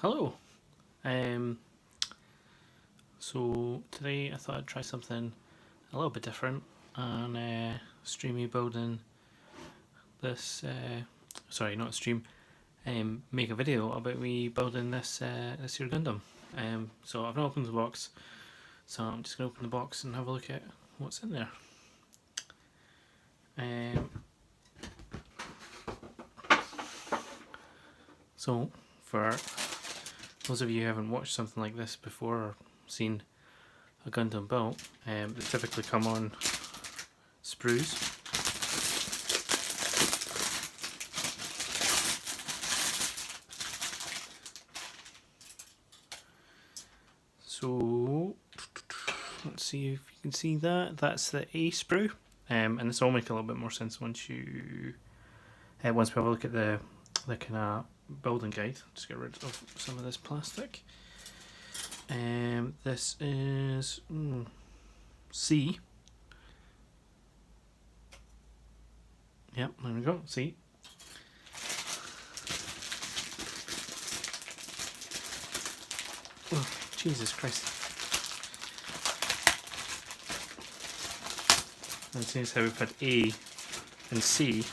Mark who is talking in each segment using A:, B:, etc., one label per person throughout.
A: Hello. Um, so today I thought I'd try something a little bit different and stream me building this. Sorry, not stream. Make a video about me building this here Gundam. So I've not opened the box, so I'm just gonna open the box and have a look at what's in there. So for those of you who haven't watched something like this before or seen a Gundam built, they typically come on sprues. So let's see if you can see that. That's the A sprue, and this will make a little bit more sense once we have a look at the kind of building guide. Just get rid of some of this plastic. This is C. Yep, there we go. C. Oh, Jesus Christ. And seems how we've had A and C.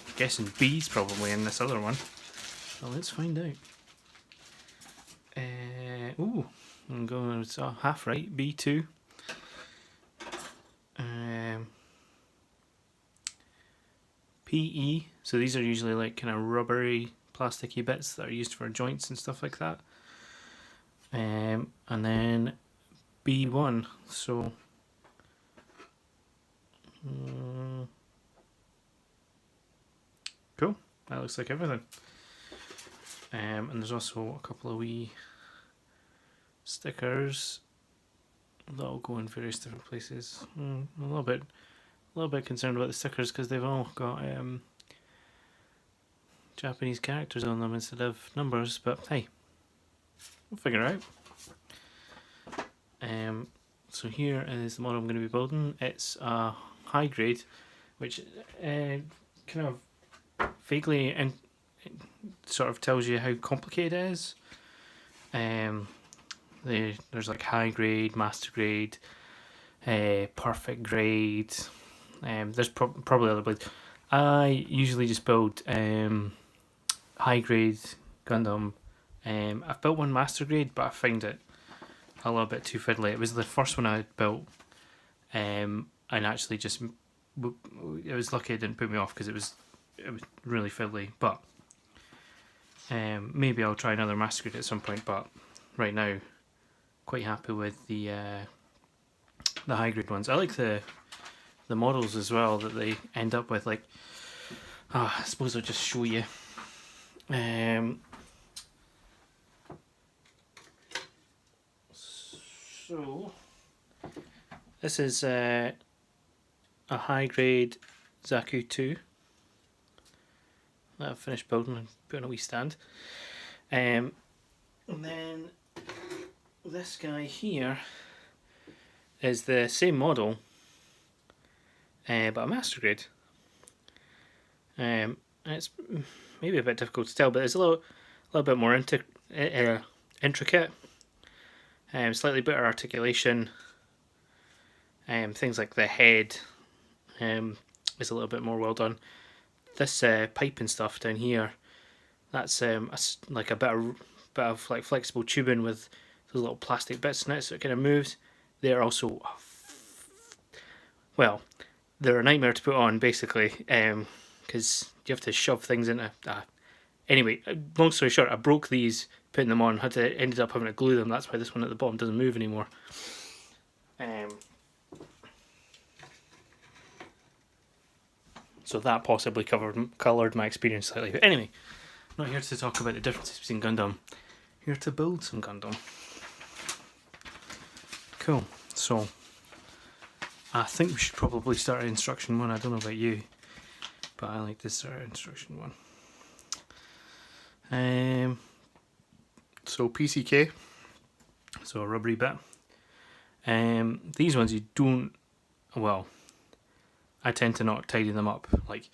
A: I'm guessing B's probably in this other one. So let's find out. Ooh, I'm going, it's half right, B2. PE, so these are usually like kind of rubbery, plasticky bits that are used for joints and stuff like that. And then B1, so cool, that looks like everything. And there's also a couple of wee stickers that'll go in various different places. A little bit concerned about the stickers because they've all got Japanese characters on them instead of numbers, but hey, we'll figure it out. So here is the model I'm going to be building. It's a high grade, which kind of vaguely and sort of tells you how complicated it is. There's like high grade, master grade, perfect grade. There's probably other blades. I usually just build high grade Gundam. I've built one master grade, but I find it a little bit too fiddly. It was the first one I built, and actually just it was lucky it didn't put me off because it was really fiddly. But maybe I'll try another master grade at some point. But right now, quite happy with the high grade ones. I like the models as well that they end up with. Like, I suppose I'll just show you. So this is a high grade Zaku 2 that I've finished building and put on a wee stand. And then this guy here is the same model, but a master grade. It's maybe a bit difficult to tell, but it's a little bit more intricate. Slightly better articulation. Things like the head is a little bit more well done. This pipe and stuff down here, that's like a bit of like flexible tubing with those little plastic bits in it, so it kind of moves. They're also, well, they're a nightmare to put on basically, because you have to shove things into. Anyway, long story short, I broke these putting them on. Ended up having to glue them. That's why this one at the bottom doesn't move anymore. So that possibly coloured my experience slightly. But anyway, not here to talk about the differences between Gundam. Here to build some Gundam. Cool. So I think we should probably start at instruction 1. I don't know about you, but I like to start at instruction 1. So PCK, so a rubbery bit. These ones you don't, well, I tend to not tidy them up. Like,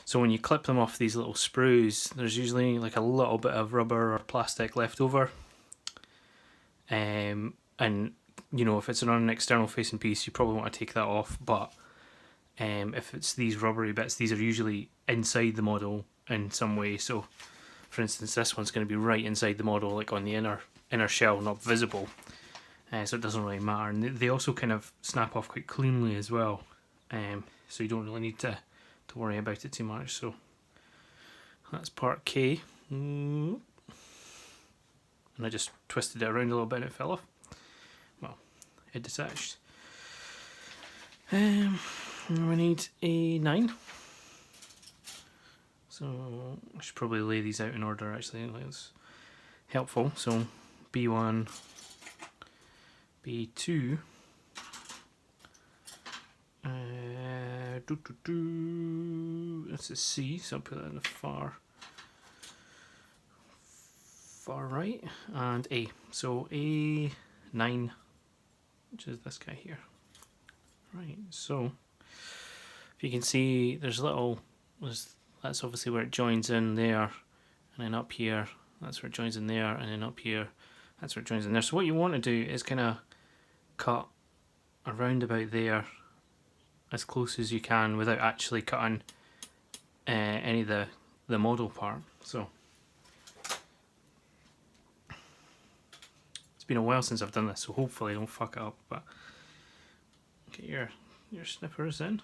A: So when you clip them off these little sprues, there's usually like a little bit of rubber or plastic left over. And you know, if it's on an external facing piece, you probably want to take that off. But if it's these rubbery bits, these are usually inside the model in some way. So for instance, this one's going to be right inside the model, like on the inner shell, not visible. So it doesn't really matter. And they also kind of snap off quite cleanly as well. So you don't really need to worry about it too much. So that's part K. And I just twisted it around a little bit and it fell off. Well, it detached. We need a 9. So I should probably lay these out in order actually. It's helpful. So B1, B2, that's a C, so I'll put that in the far right, and A. So A9, which is this guy here. Right, so if you can see, that's obviously where it joins in there, and then up here, that's where it joins in there, and then up here, that's where it joins in there. So what you want to do is kind of cut around about there as close as you can without actually cutting any of the model part. So it's been a while since I've done this, so hopefully I don't fuck it up. But get your snippers in.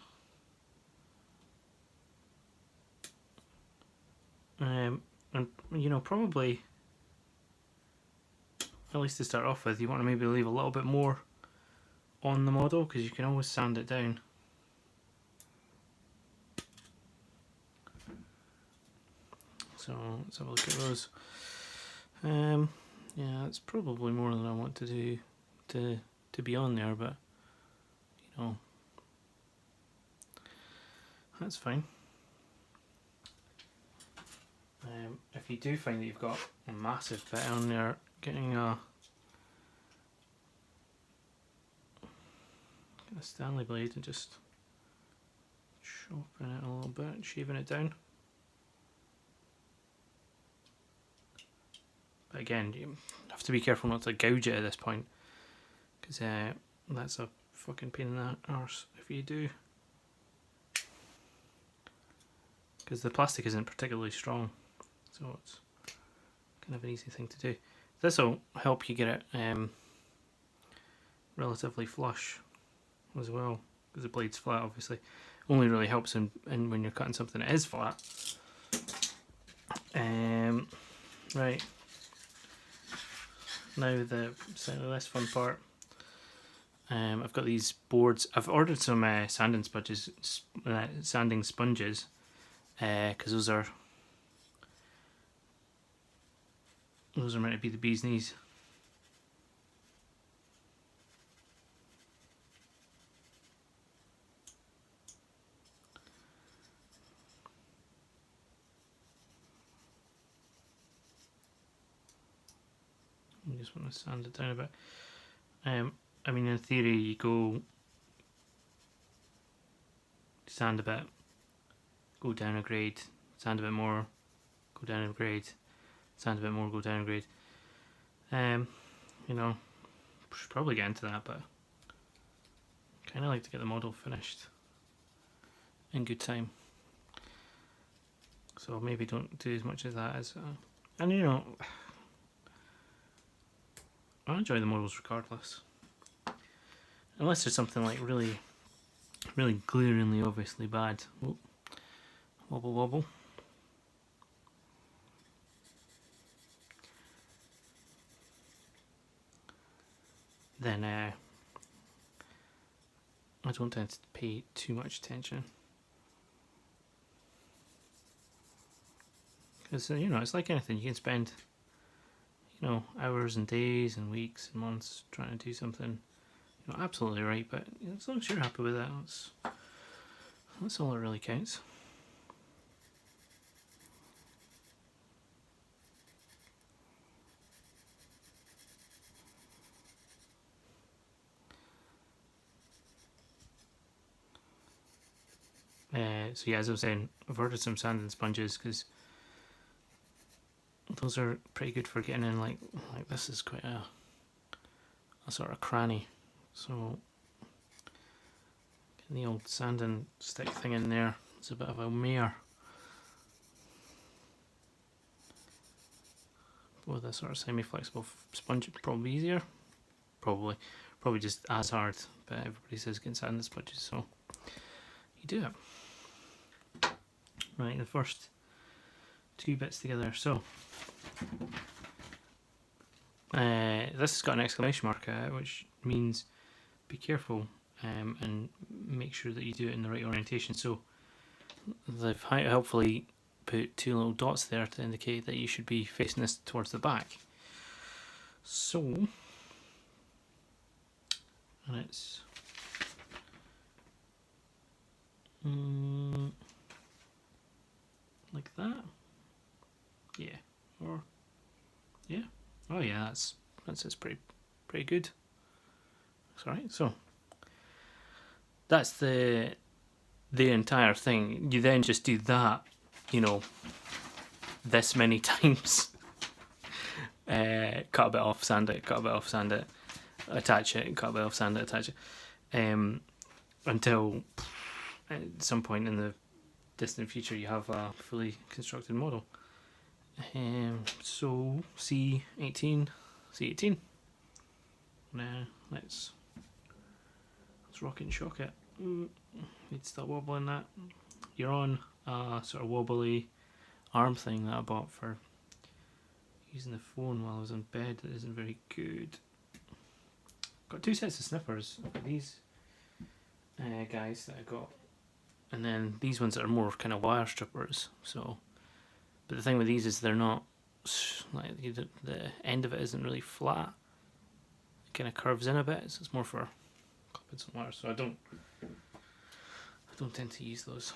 A: And you know, probably, at least to start off with, you want to maybe leave a little bit more on the model, because you can always sand it down. So let's have a look at those. Yeah, that's probably more than I want to do to be on there, but you know, that's fine. If you do find that you've got a massive bit on there, getting a Stanley blade and just chopping it a little bit, shaving it down. But again, you have to be careful not to gouge it at this point, because that's a fucking pain in the arse if you do. Because the plastic isn't particularly strong, so it's kind of an easy thing to do. This will help you get it relatively flush as well, because the blade's flat obviously. Only really helps in when you're cutting something that is flat. Right. Now the less fun part. I've got these boards. I've ordered some sanding sponges, because those are meant to be the bee's knees. You just want to sand it down a bit. I mean, in theory, you go sand a bit, go down a grade, sand a bit more, go down a grade, sand a bit more, go down a grade. You know, should probably get into that, but kind of like to get the model finished in good time. So maybe don't do as much of that as, and you know, I enjoy the models regardless. Unless there's something like really glaringly obviously bad. Oh, wobble wobble. Then I don't tend to pay too much attention. Because, you know, it's like anything, you can spend, you know, hours and days and weeks and months trying to do something, you know, absolutely right, but as long as you're happy with it, that's all that really counts. So yeah, as I was saying, I've ordered some sanding sponges because those are pretty good for getting in. Like this is quite a sort of cranny, so getting the old sanding stick thing in there, it's a bit of a mare. With a sort of semi-flexible sponge, it'd probably be easier. Probably just as hard, but everybody says getting sanding sponges, so you do it. Right, the first two bits together. So this has got an exclamation mark at it, which means be careful and make sure that you do it in the right orientation. So they've helpfully put two little dots there to indicate that you should be facing this towards the back. So, and it's like that. Yeah, or yeah. Oh yeah, that's pretty good. Sorry. So that's the entire thing. You then just do that, you know, this many times. Cut a bit off, sand it, cut a bit off, sand it, attach it, cut a bit off, sand it, attach it, until at some point in the distant future you have a fully constructed model. So C18. Now let's rock it and shock it. Need to stop wobbling that. You're on a sort of wobbly arm thing that I bought for using the phone while I was in bed that isn't very good. Got two sets of snippers. These guys that I got, and then these ones that are more kind of wire strippers. So, but the thing with these is they're not like the end of it isn't really flat. It kind of curves in a bit, so it's more for clipping some wire. So I don't tend to use those.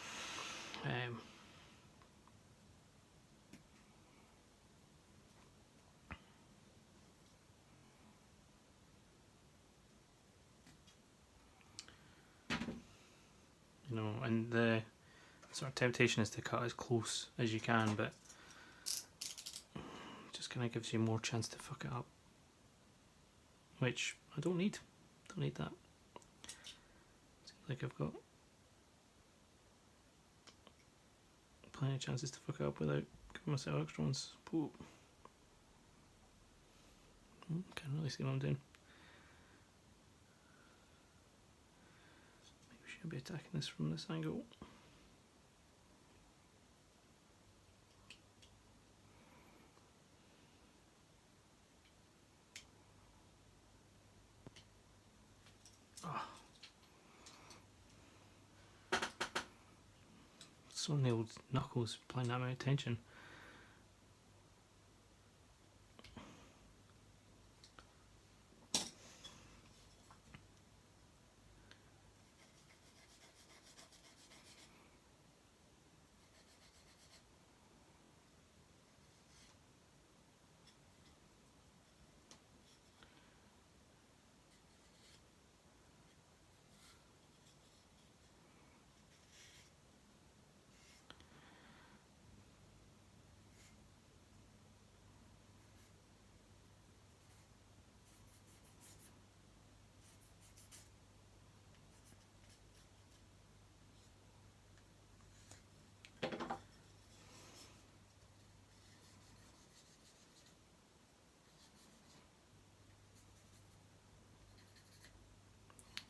A: You know, and the sort of temptation is to cut as close as you can, but it just kind of gives you more chance to fuck it up, which I don't need. Don't need that. Seems like I've got plenty of chances to fuck it up without giving myself extra ones. Can't really see what I'm doing. Maybe we should be attacking this from this angle. So many old knuckles applying that amount of tension.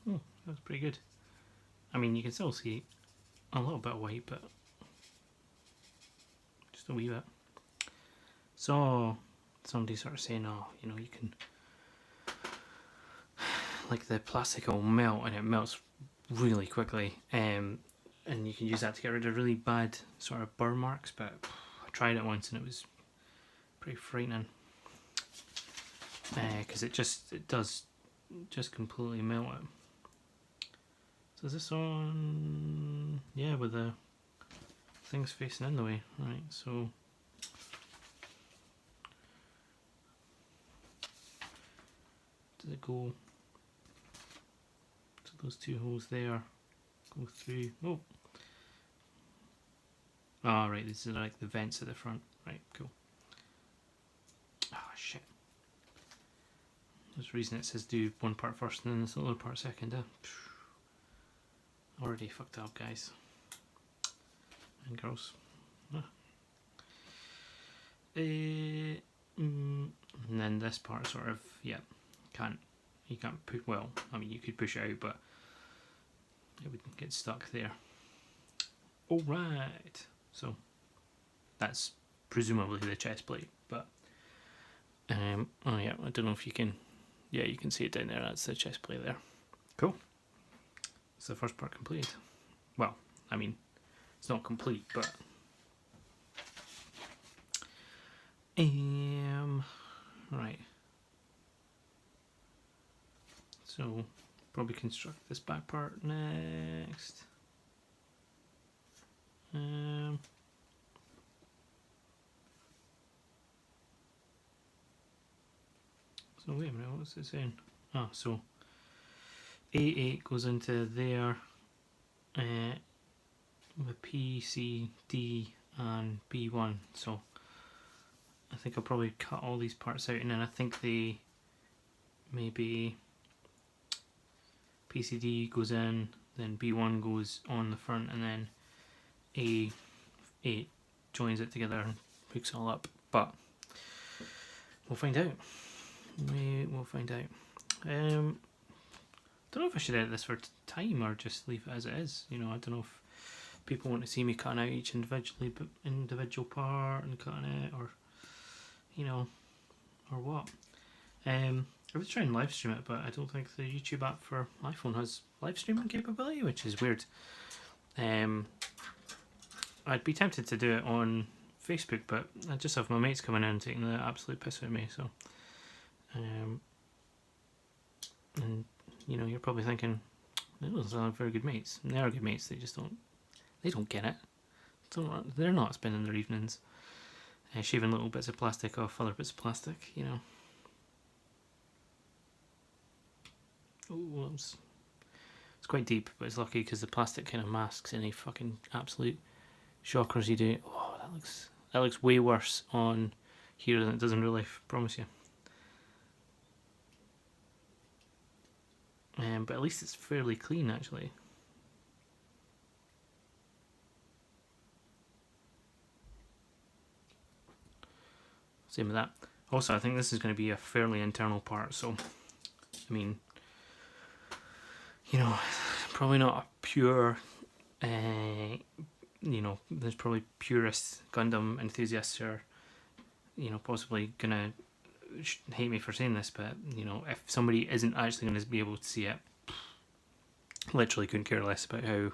A: Oh, that's pretty good. I mean, you can still see a little bit of white, but just a wee bit. So somebody sort of saying, oh, you know, you can, like the plastic will melt and it melts really quickly, and you can use that to get rid of really bad sort of burr marks, but I tried it once and it was pretty frightening, because it does just completely melt it. So is this on? Yeah, with the things facing in the way. Right, so does it go to those two holes there? Go through. Oh, Oh, right, these are like the vents at the front. Right, cool. Ah, shit. There's a reason it says do one part first and then this other part second. Already fucked up, guys. And girls. And then this part sort of, yeah, you can't push, well, I mean you could push it out, but it would get stuck there. Alright, so that's presumably the chest plate, but oh yeah, I don't know if you can, yeah, you can see it down there, that's the chest plate there. Cool. It's the first part complete. Well, I mean, it's not complete, but right. So probably construct this back part next. So wait a minute, what's it saying? Ah, so A8 goes into there with P, C, D and B1. So I think I'll probably cut all these parts out, and then I think they maybe PCD goes in, then B1 goes on the front, and then A8 joins it together and hooks it all up. But we'll find out. We will find out. Don't know if I should edit this for time or just leave it as it is. You know, I don't know if people want to see me cutting out each individual part and cutting it, or you know, or what. I was trying to live stream it, but I don't think the YouTube app for iPhone has live streaming capability, which is weird. I'd be tempted to do it on Facebook, but I just have my mates coming in and taking the absolute piss out of me. So, and you know, you're probably thinking, those are very good mates. And they are good mates. They just don't get it. They're not spending their evenings shaving little bits of plastic off other bits of plastic. You know. Oh, it's quite deep, but it's lucky because the plastic kind of masks any fucking absolute shockers you do. Oh, that looks way worse on here than it does in real life, promise you. But at least it's fairly clean, actually. Same with that. Also, I think this is going to be a fairly internal part, so I mean, you know, probably not a pure, you know, there's probably purist Gundam enthusiasts who are, you know, possibly gonna hate me for saying this, but you know, if somebody isn't actually going to be able to see it, literally couldn't care less about how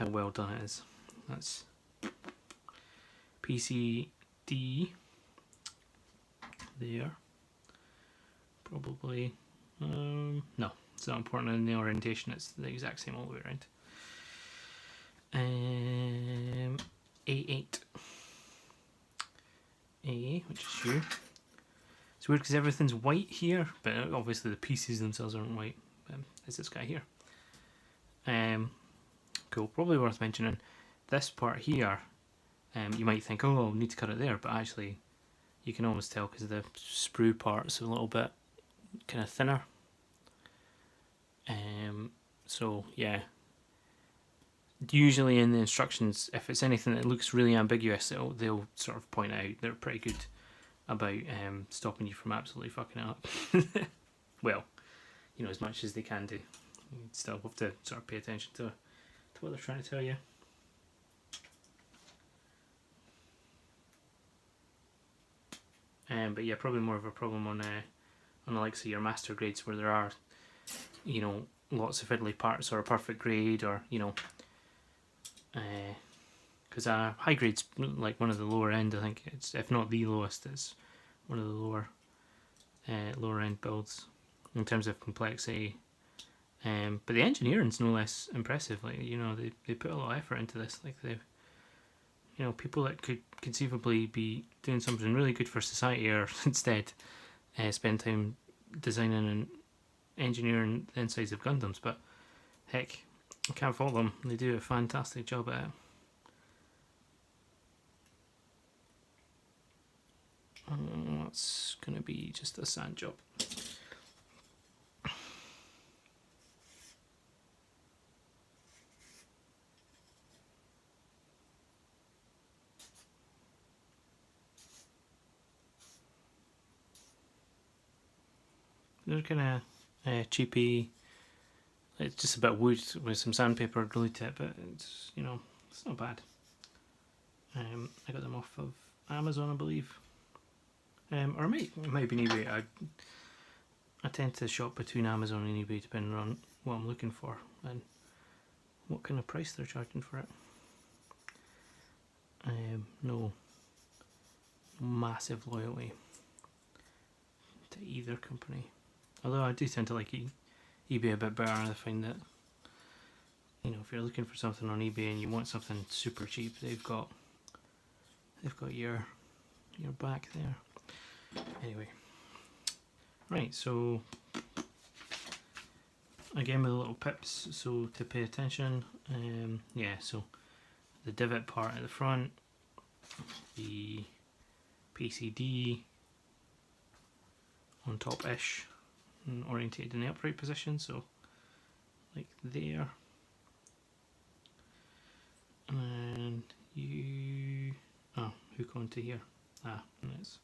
A: well done it is. That's PCD there. Probably no, it's not important in the orientation, it's the exact same all the way around. A8 A, which is you. It's weird because everything's white here, but obviously the pieces themselves aren't white. It's this guy here. Cool, probably worth mentioning. This part here, you might think, oh, I'll need to cut it there, but actually you can almost tell because the sprue part's a little bit kind of thinner. So yeah, usually in the instructions, if it's anything that looks really ambiguous, they'll sort of point it out. They're pretty good about stopping you from absolutely fucking it up. Well, you know, as much as they can do. You still have to sort of pay attention to what they're trying to tell you. But yeah, probably more of a problem on the likes of your master grades where there are, you know, lots of fiddly parts or a perfect grade, or you know, because high grade's like one of the lower end. I think it's, if not the lowest, it's one of the lower end builds in terms of complexity. But the engineering's no less impressive. Like, you know, they put a lot of effort into this. Like, they've, you know, people that could conceivably be doing something really good for society are instead spend time designing and engineering the insides of Gundams. But heck, I can't fault them. They do a fantastic job at it. That's going to be just a sand job. They're kind of cheapy. It's just a bit of wood with some sandpaper glued to it, but it's, you know, it's not bad. I got them off of Amazon, I believe, or it might be eBay. I tend to shop between Amazon and eBay depending on what I'm looking for and what kind of price they're charging for it. No massive loyalty to either company, although I do tend to like eBay a bit better. I find that, you know, if you're looking for something on eBay and you want something super cheap, they've got your back there. Anyway, right, so again with the little pips, so to pay attention, yeah, so the divot part at the front, the PCD on top-ish and orientated in the upright position, so like there, and you hook onto here. Nice.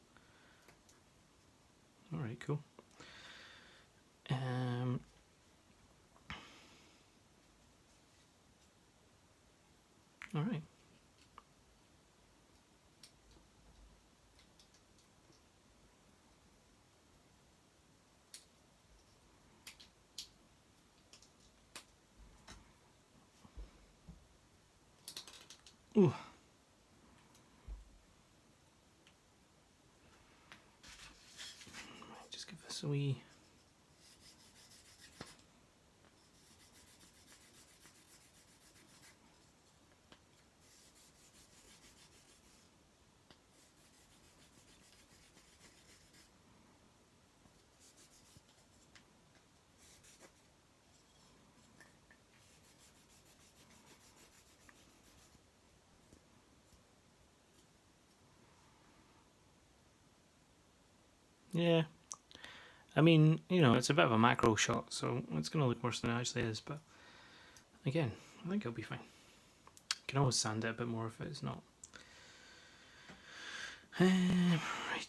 A: Alright, cool. Alright. Ooh. Just give this a wee. Yeah, I mean, you know, it's a bit of a macro shot, so it's going to look worse than it actually is, but again, I think it'll be fine. You can always sand it a bit more if it's not. Right,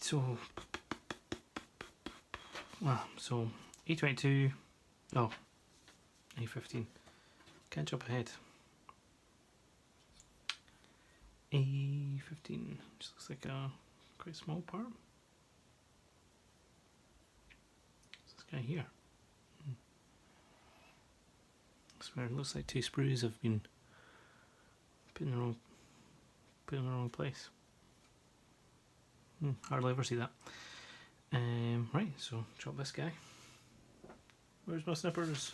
A: so so A22, oh, A15, can't jump ahead. A15 just looks like a quite small part. This guy here. That's where it looks like two sprues have been put in the wrong place. Hardly ever see that. Right, so chop this guy. Where's my snippers?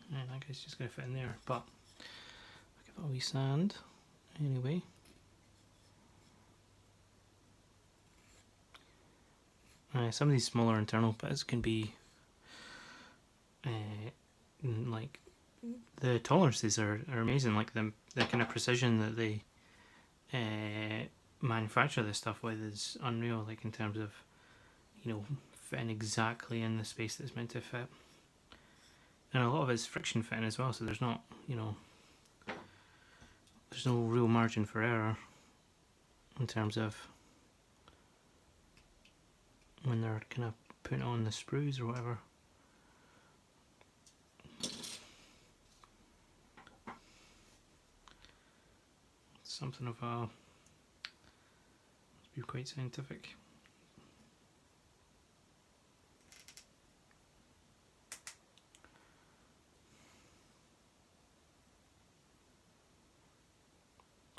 A: And I guess it's just going to fit in there, but I'll give it a wee sand anyway. Some of these smaller internal bits can be like, the tolerances are amazing, like the kind of precision that they manufacture this stuff with is unreal, like in terms of, you know, fitting exactly in the space that's meant to fit. And a lot of it's friction fitting as well, so there's not, you know, there's no real margin for error in terms of when they're kind of putting on the sprues or whatever. It's something of a, must be quite scientific.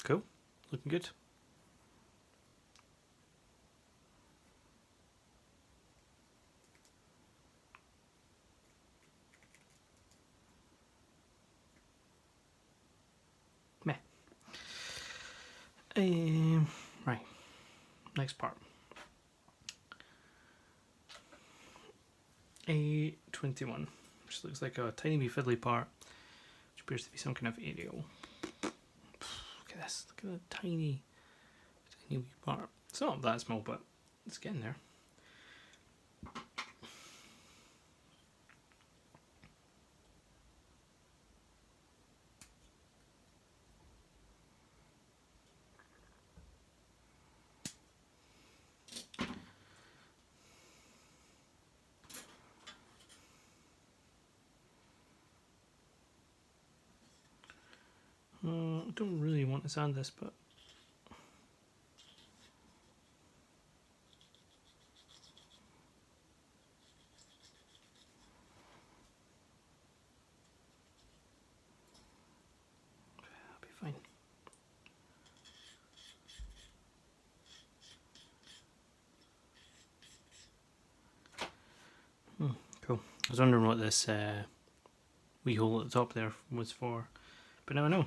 A: Cool, looking good. Right, next part. A21, which looks like a tiny wee fiddly part, which appears to be some kind of aerial. Look at this, look at the tiny wee part. It's not that small, but it's getting there. I don't really want to sand this, but that'll be fine. Cool. I was wondering what this wee hole at the top there was for, but now I know.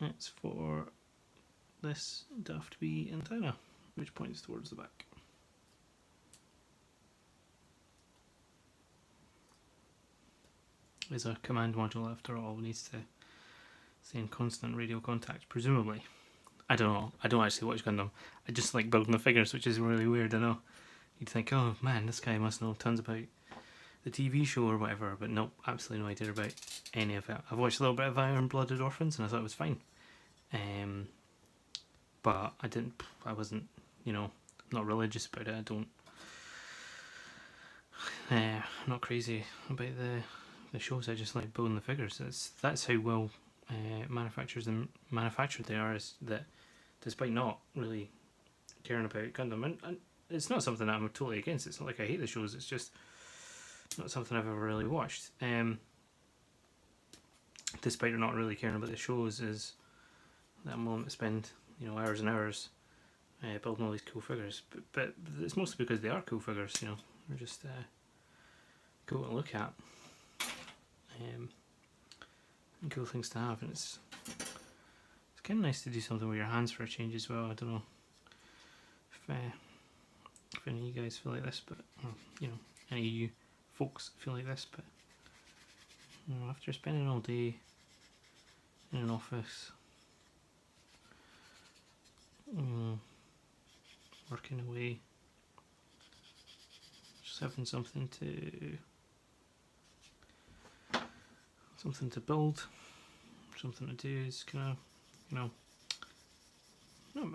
A: It's for this daft wee antenna, which points towards the back. There's a command module after all, needs to stay in constant radio contact, presumably. I don't know, I don't actually watch Gundam. I just like building the figures, which is really weird, I know. You'd think, oh man, this guy must know tons about the TV show or whatever, but nope, absolutely no idea about any of it. I've watched a little bit of Iron Blooded Orphans and I thought it was fine. But I wasn't, not religious about it. I'm not crazy about the shows. I just like building the figures. That's how well manufactured they are, is that despite not really caring about Gundam, and it's not something that I'm totally against. It's not like I hate the shows, it's just not something I've ever really watched. Despite not really caring about the shows, is that I'm willing to spend hours and hours building all these cool figures. But it's mostly because they are cool figures. They're just cool to look at, and cool things to have. And it's kind of nice to do something with your hands for a change as well. I don't know if any of you guys feel like this, but any of you folks feel like this, but after spending all day in an office working away, just having something to build, something to do is kind of, no,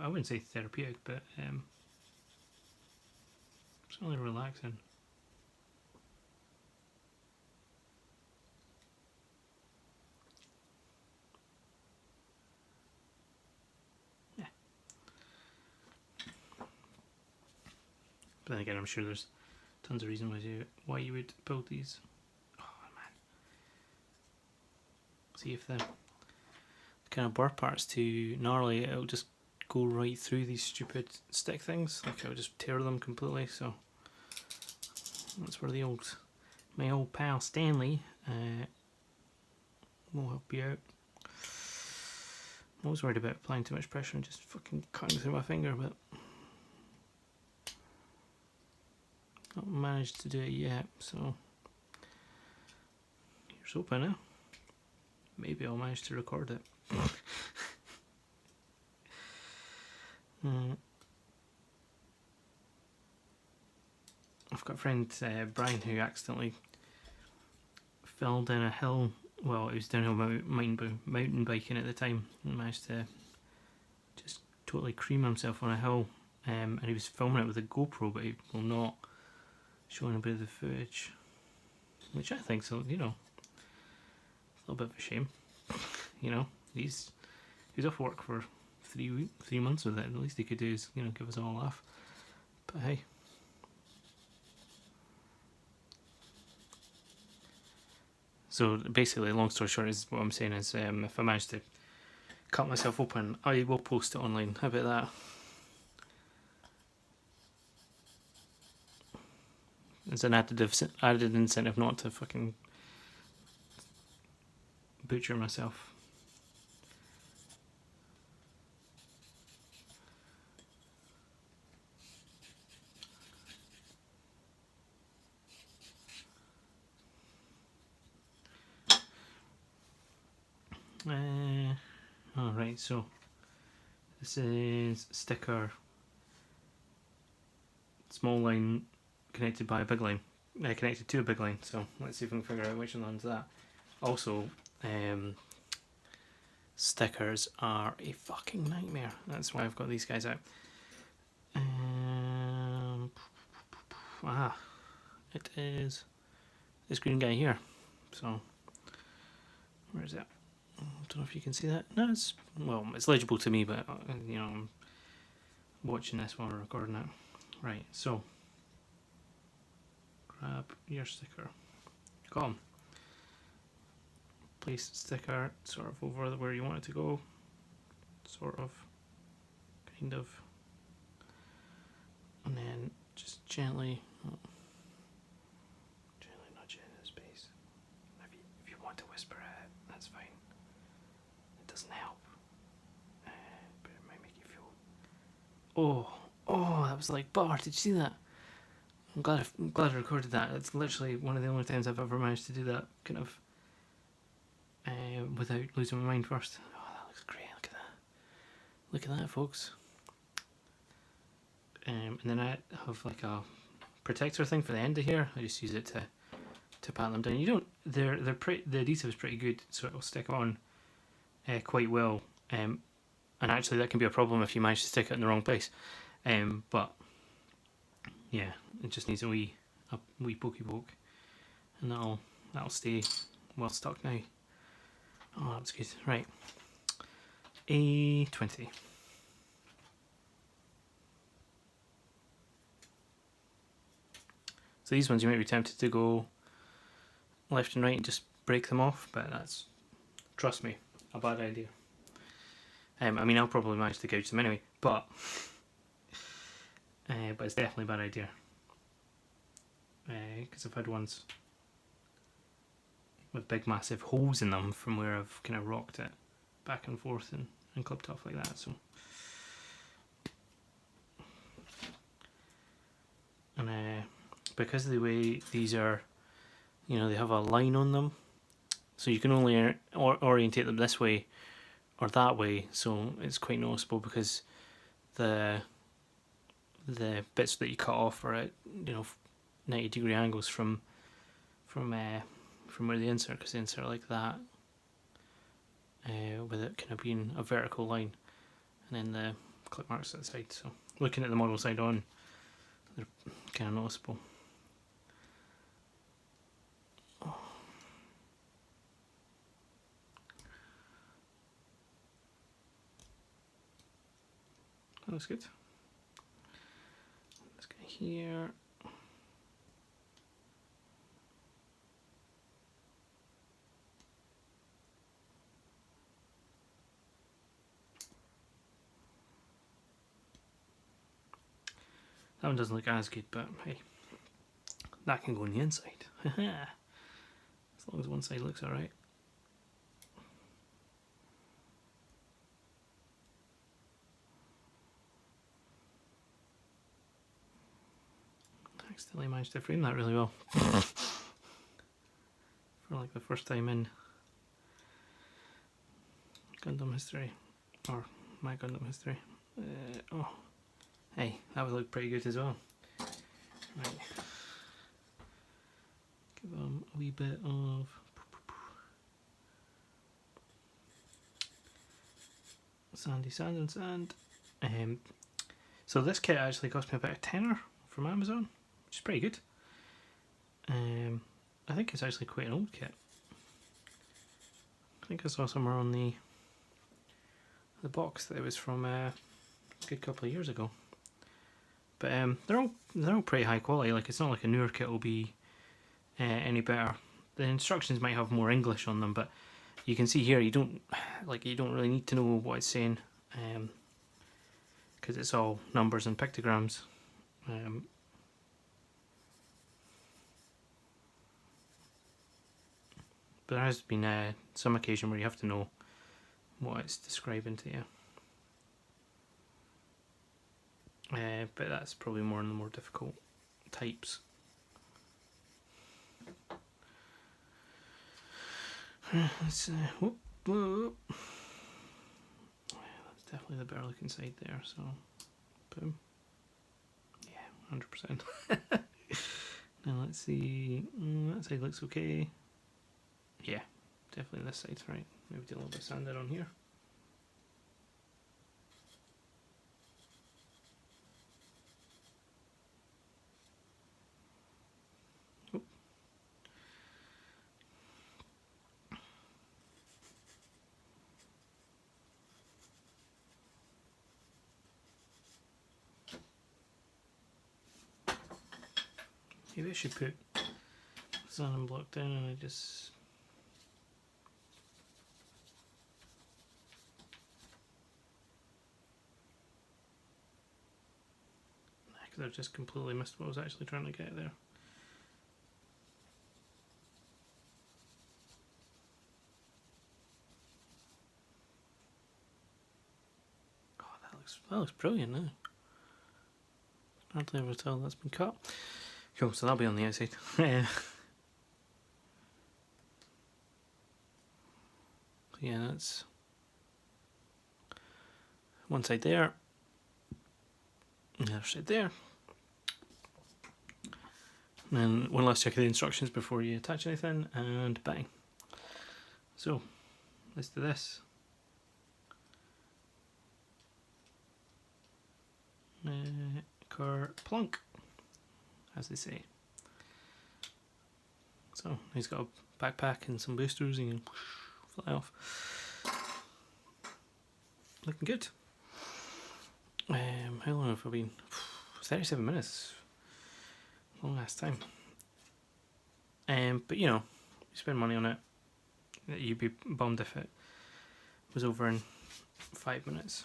A: I wouldn't say therapeutic, but it's really relaxing. Yeah. But then again, I'm sure there's tons of reasons why you would build these. Oh man. See, if the kind of burr part's too gnarly, it'll just go right through these stupid stick things. Like, I'll just tear them completely. So that's where my old pal Stanley will help you out. I'm always worried about applying too much pressure and just fucking cutting through my finger, but not managed to do it yet, so here's hoping now. Maybe I'll manage to record it. I've got a friend, Brian, who accidentally fell down a hill. Well, he was downhill mountain biking at the time, and managed to just totally cream himself on a hill. And he was filming it with a GoPro, but he will not showing a bit of the footage, which I think so. It's a little bit of a shame. He's off work for 3 months with it. The least he could do is give us all a laugh. But hey. So basically, long story short, is what I'm saying is, if I manage to cut myself open, I will post it online. How about that? It's an added incentive not to fucking butcher myself. Right, so this is sticker, small line connected by a big line, connected to a big line. So let's see if we can figure out which one's that. Also, stickers are a fucking nightmare. That's why I've got these guys out. It is this green guy here. So where is it? I don't know if you can see that. No, it's legible to me, but you know, I'm watching this while we're recording it. Right, so grab your sticker. Got 'em. Place sticker sort of over where you want it to go. Sort of, kind of, and then just gently nudge it in space. If you want to whisper it, that's fine. It doesn't help, but it might make you feel. Oh, that was like bar. Did you see that? I'm glad I recorded that. It's literally one of the only times I've ever managed to do that kind of without losing my mind first. Oh, that looks great. Look at that, folks. And then I have like a protector thing for the end of here. I just use it to pat them down. You don't. The adhesive is pretty good, so it will stick on quite well. And actually, that can be a problem if you manage to stick it in the wrong place. But yeah, it just needs a wee pokey poke, and that'll stay well stuck now. Oh, that's good. Right, A20. So these ones you might be tempted to go left and right and just break them off, but that's, trust me, a bad idea. I mean, I'll probably manage to gouge them anyway, but it's definitely a bad idea. Because I've had ones with big massive holes in them from where I've kind of rocked it back and forth and clipped off like that. So, and because of the way these are, you know, they have a line on them, so you can only orientate them this way or that way. So it's quite noticeable because the bits that you cut off are at, you know, 90-degree angles from where they insert, because they insert like that, with it kind of being a vertical line, and then the clip marks at the side. So looking at the model side on, they're kind of noticeable. That looks good. This guy here. That one doesn't look as good, but hey, that can go on the inside. As long as one side looks alright. I accidentally managed to frame that really well. For like the first time in Gundam history, or my Gundam history. Oh, hey, that would look pretty good as well. Right, give them a wee bit of sandy sand and sand. So this kit actually cost me about a tenner from Amazon, which is pretty good. I think it's actually quite an old kit. I think I saw somewhere on the box that it was from a good couple of years ago. But they're all pretty high quality. Like, it's not like a newer kit will be any better. The instructions might have more English on them, but you can see here you don't really need to know what it's saying, because it's all numbers and pictograms. But there has been some occasion where you have to know what it's describing to you. But that's probably more in the more difficult types. Let's whoop. definitely the better looking side there, so boom. Yeah, 100%. Now let's see, that side looks okay. Yeah, definitely this side's right. Maybe do a little bit of sand on here. Oh. Maybe I should put sand block down and I just... because I've just completely missed what I was actually trying to get there. Oh, that looks brilliant now. Hardly ever tell that's been cut. Cool, so that'll be on the outside. Yeah, that's one side there, and the other side there. And then one last check of the instructions before you attach anything, and bang. So, let's do this. Kerplunk, as they say. So, he's got a backpack and some boosters, and you can fly off. Looking good. How long have I been? 37 minutes. Long last time. But you know, you spend money on it. You'd be bummed if it was over in 5 minutes.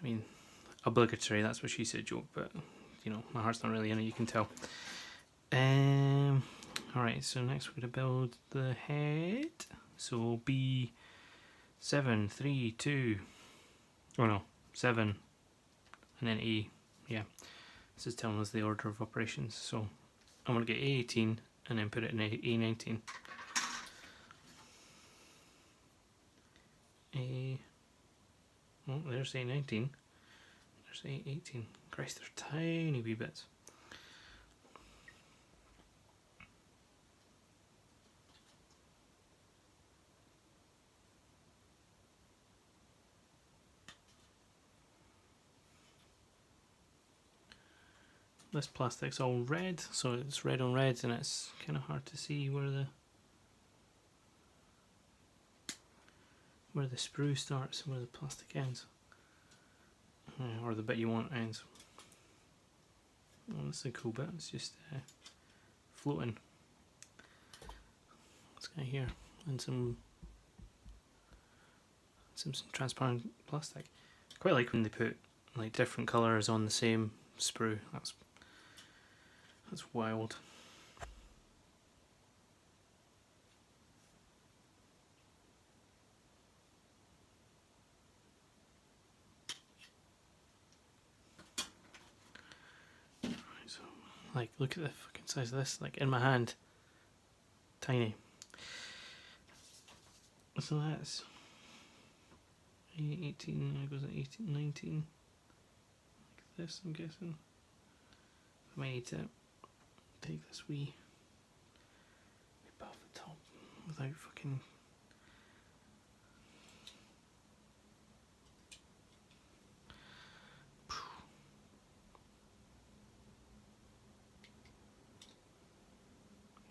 A: I mean, obligatory, that's what she said, joke, but you know, my heart's not really in it, you can tell. Alright, so next we're going to build the head. So B7, 3, 2, oh no, 7, and then A, yeah. This is telling us the order of operations, so I'm going to get A18 and then put it in A19. Oh, there's A19, there's A18. Christ, they're tiny wee bits. This plastic's all red, so it's red on red, and it's kind of hard to see where the sprue starts and where the plastic ends, or the bit you want ends. Oh, that's a cool bit. It's just floating. This guy here, and some transparent plastic. I quite like when they put like different colours on the same sprue. That's wild. So, like, look at the fucking size of this. Like, in my hand, tiny. So that's 18. It goes at 18, 19. Like this, I'm guessing. I might need to take this wee bit off the top without fucking...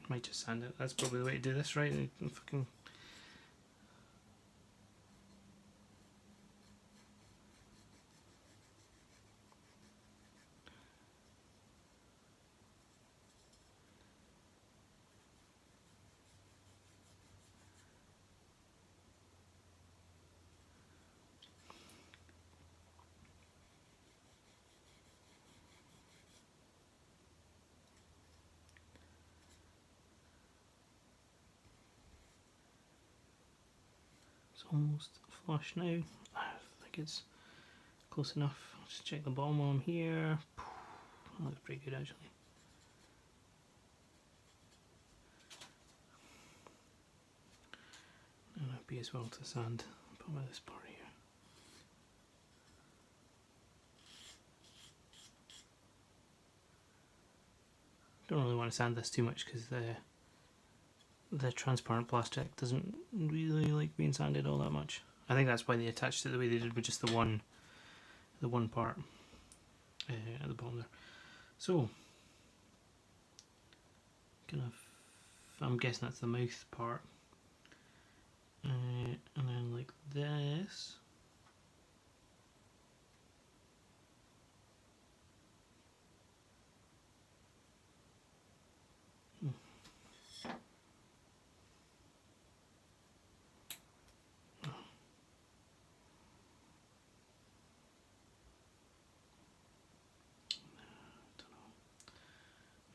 A: Might just sand it. That's probably the way to do this, right? Fucking... It's almost flush now. I think it's close enough. Just check the bottom while I'm here. That looks pretty good actually. And I'd be as well to sand Problem with this part here. Don't really want to sand this too much because the transparent plastic doesn't really like being sanded all that much. I think that's why they attached it the way they did with just the one part at the bottom there. So kind of, I'm guessing that's the mouth part, and then like this.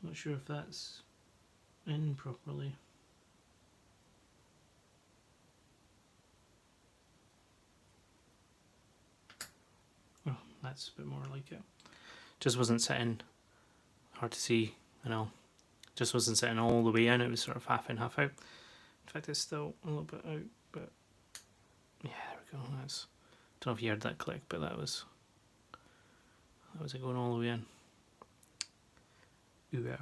A: Not sure if that's in properly. Oh, that's a bit more like it. Just wasn't sitting, hard to see, I know. Just wasn't sitting all the way in, it was sort of half in, half out. In fact, it's still a little bit out, but yeah, there we go. That's, don't know if you heard that click, but that was it going all the way in. Ooh, yeah.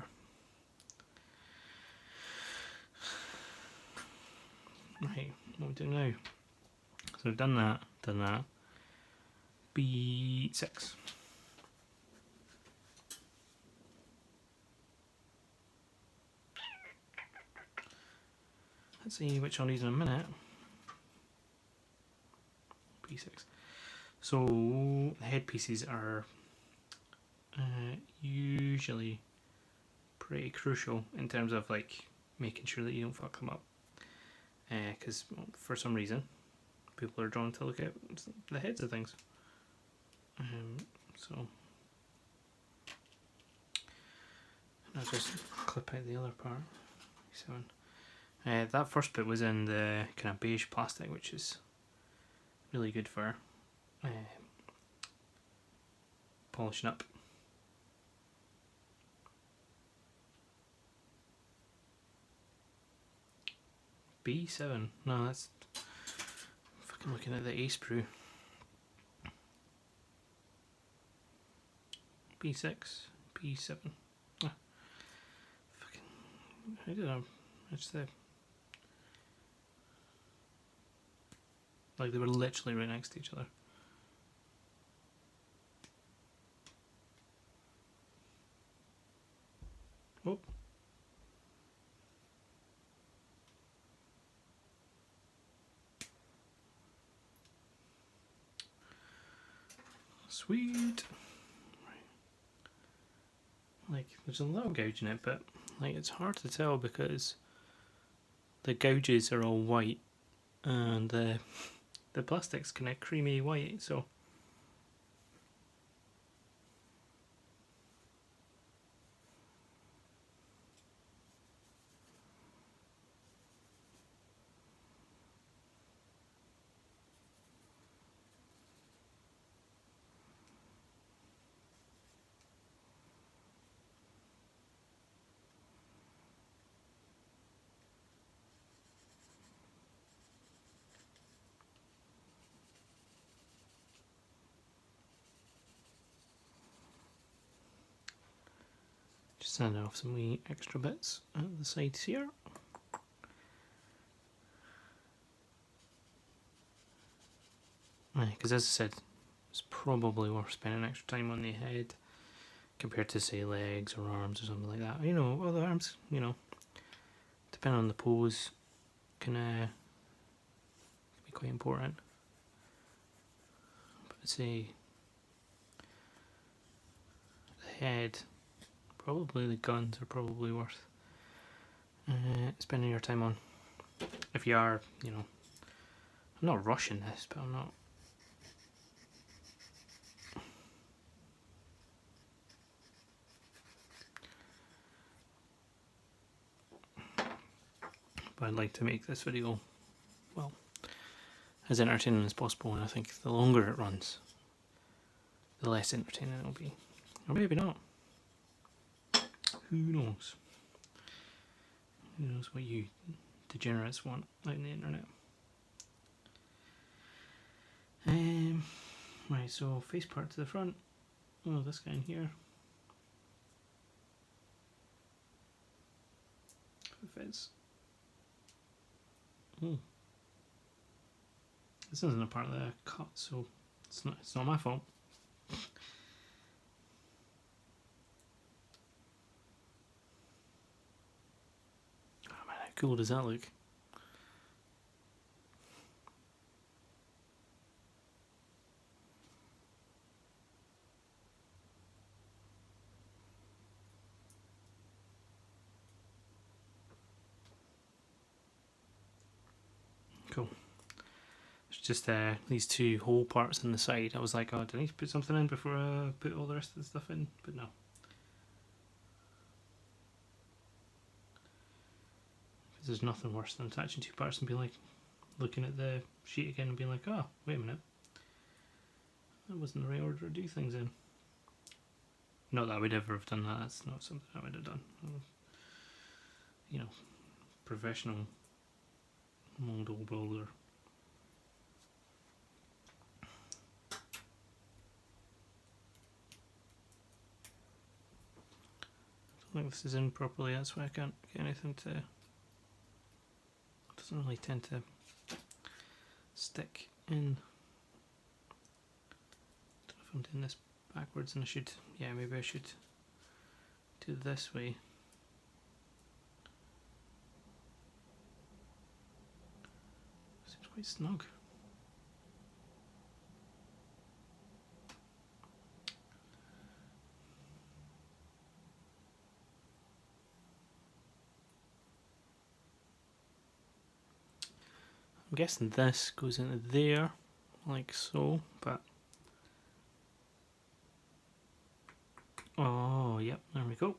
A: Right, what do we do now? So we've done that. B6. Let's see which I'll need in a minute. B6. So the headpieces are usually pretty crucial in terms of like making sure that you don't fuck them up. Because for some reason people are drawn to look at the heads of things. So I'll just clip out the other part. That first bit was in the kind of beige plastic, which is really good for polishing up. B7. No, that's fucking looking at the ace brew. B6, B7. Ah, fucking. I don't know. It's the. Like they were literally right next to each other. Oh. Sweet. Like there's a little gouge in it, but like it's hard to tell because the gouges are all white and the plastic's kind of creamy white, so just sand off some wee extra bits at the sides here. Because as I said, it's probably worth spending extra time on the head compared to say legs or arms or something like that. You know, other arms, you know, depending on the pose, can be quite important. But I'd say the head, probably the guns are probably worth spending your time on. If you are, you know, I'm not rushing this, but I'm not. But I'd like to make this video, well, as entertaining as possible, and I think the longer it runs, the less entertaining it'll be. Or maybe not. Who knows? Who knows what you degenerates want out on the internet. Right, so face part to the front. Oh, this guy in here. If it's... Oh. This isn't a part of the cut, so it's not my fault. Oh man, how cool does that look? Cool. It's just these two hole parts on the side. I was like, oh, do I need to put something in before I put all the rest of the stuff in? But no. Because there's nothing worse than attaching two parts and being like, looking at the sheet again and being like, oh, wait a minute. That wasn't the right order to do things in. Not that I would ever have done that. That's not something I would have done. You know, professional model builder. I don't think this is in properly, that's why I can't get anything to... It doesn't really tend to stick in. I don't know if I'm doing this backwards and I should... Yeah, maybe I should do it this way. Seems quite snug. I'm guessing this goes into there, like so, but... Oh, yep, there we go.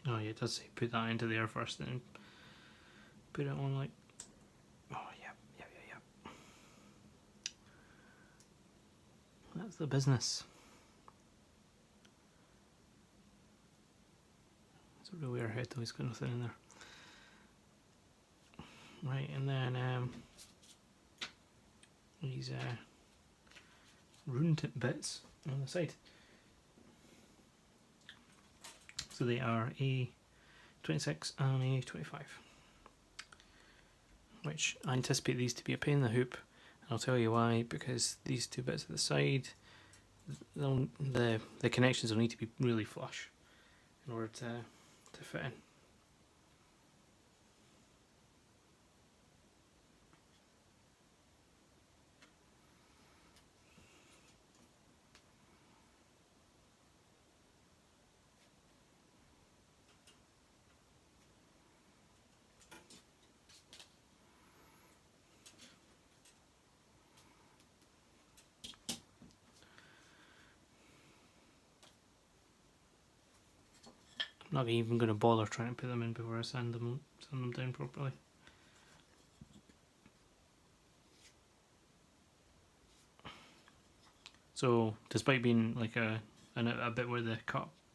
A: Oh yeah, it does say put that into there first, then put it on like... Oh, yep. That's the business. It's a real weird head though, he's got nothing in there. Right, and then these rune bits on the side. So they are A26 and A25, which I anticipate these to be a pain in the hoop, and I'll tell you why. Because these two bits at the side, the connections will need to be really flush in order to fit in. I'm not even going to bother trying to put them in before I sand them down properly. So, despite being like a bit where the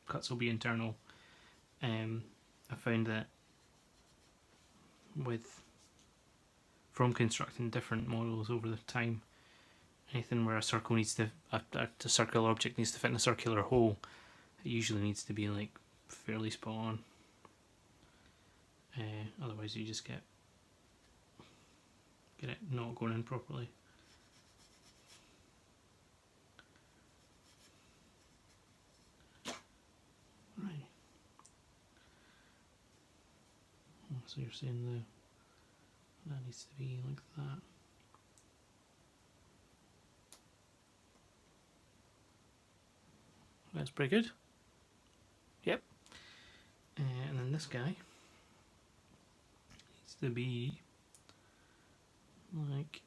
A: cuts will be internal, I found that from constructing different models over the time, anything where a circle needs to a circular object needs to fit in a circular hole, it usually needs to be like fairly spot on. Otherwise, you just get it not going in properly. Right. So you're saying that needs to be like that. That's pretty good. Yep. And then this guy needs to be like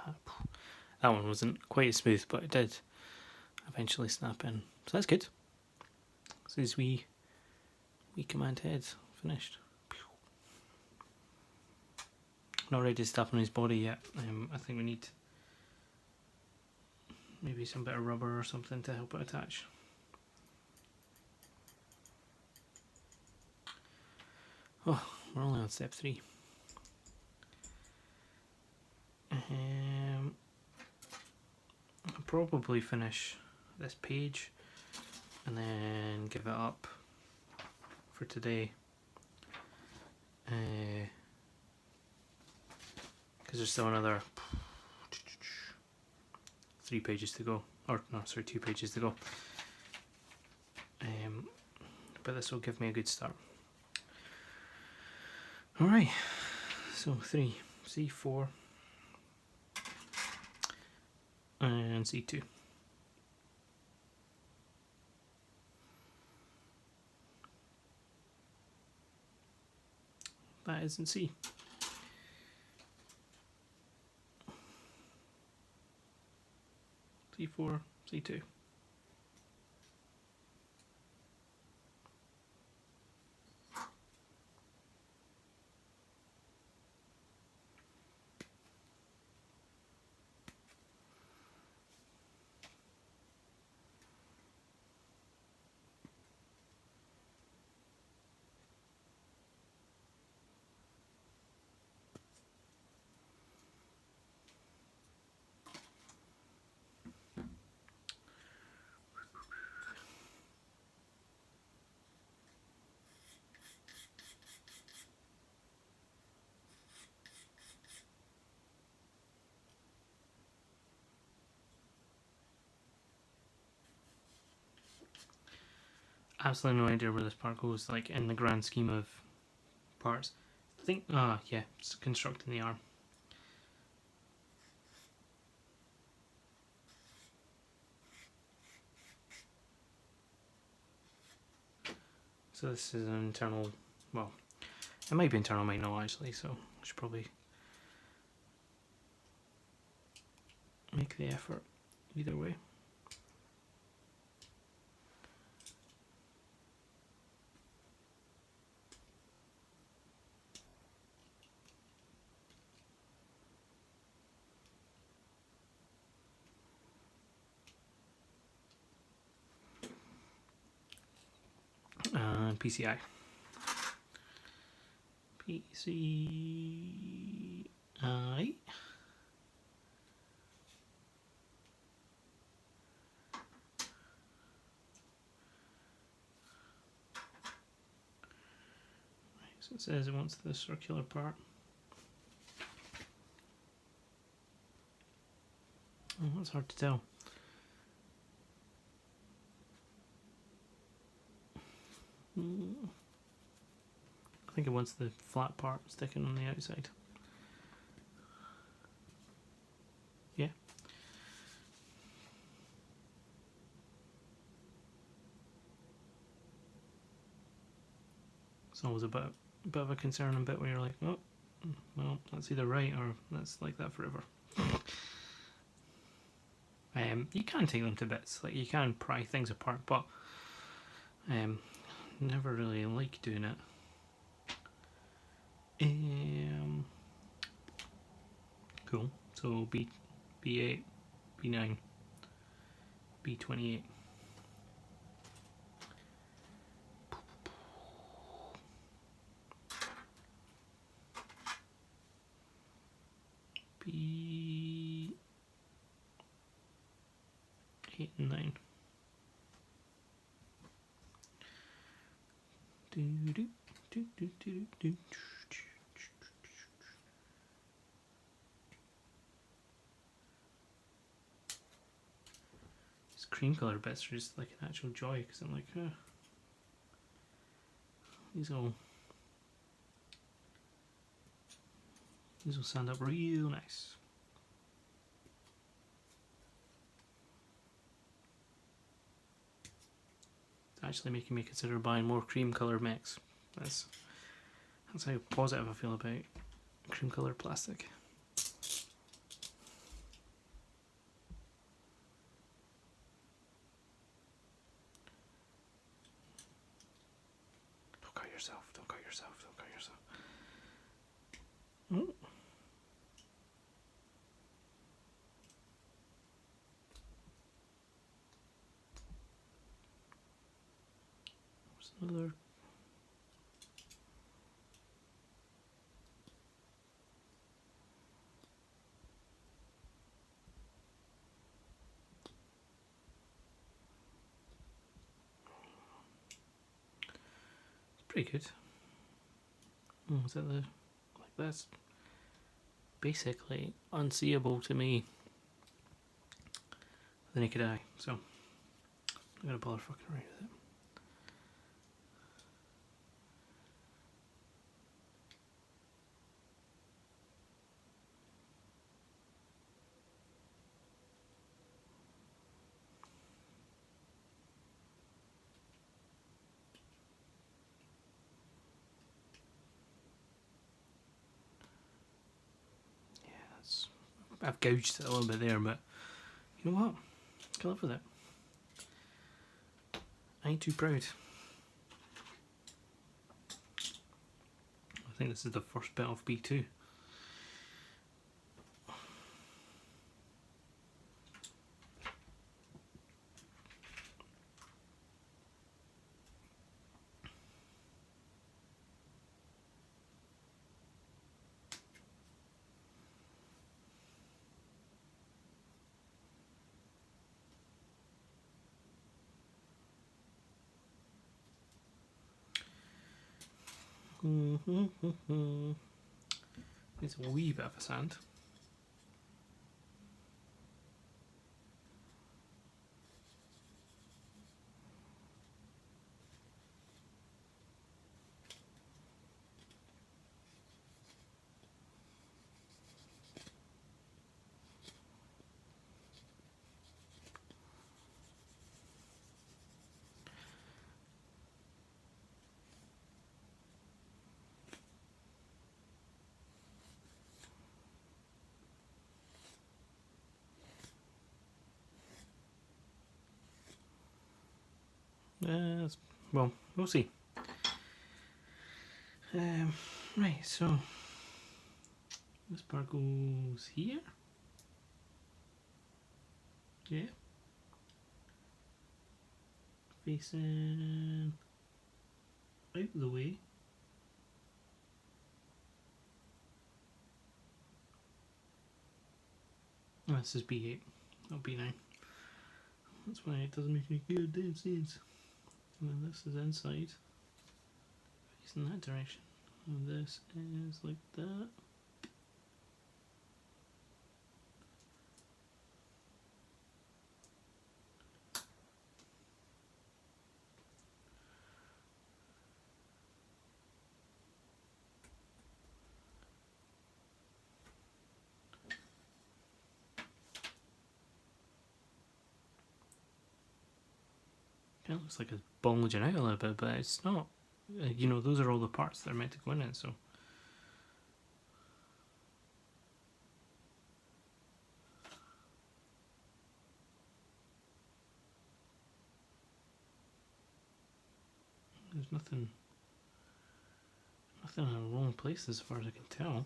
A: that. That one wasn't quite as smooth, but it did eventually snap in. So that's good. So these wee command heads finished. Not ready to stuff on his body yet. I think we need maybe some bit of rubber or something to help it attach. Oh, we're only on step 3. I'll probably finish this page and then give it up for today. Because there's still another 3 pages to go. Or, no, sorry, 2 pages to go. But this will give me a good start. Alright, so 3, C4, and C2. That isn't C. C4, C2. Absolutely no idea where this part goes, like in the grand scheme of parts. I think, yeah, it's constructing the arm. So this is an internal, well, it might be internal, might not actually, so I should probably make the effort either way. And PCI. PCI. So it says it wants the circular part. Oh, that's hard to tell. I think it wants the flat part sticking on the outside. Yeah. It's always a bit of a concerning bit where you're like, oh, well, that's either right or that's like that forever. You can take them to bits, like you can pry things apart, but never really like doing it. Cool. So B8, B9, B28. B8 and 9. These cream colour bits are just like an actual joy because I'm like, these will stand up real nice. It's actually making me consider buying more cream colour mix. That's how positive I feel about cream colour plastic. yourself. Don't cut yourself. Don't cut yourself. Oh. There's another. Pretty good. Oh, is that the like that's basically unseeable to me with the naked eye, so I'm not gonna bother fucking around with it. I've gouged it a little bit there, but you know what? I can live with it. I ain't too proud. I think this is the first bit of B2. It's a wee bit of a sand. Well, we'll see. Right, so this part goes here. Yeah. Facing out the way. Oh, this is B8, not B9. That's why it doesn't make any good damn sense. And then this is inside, facing that direction. And this is like that. It looks like it's bulging out a little bit, but it's not. You know, those are all the parts that are meant to go in it, so. There's nothing in the wrong place as far as I can tell.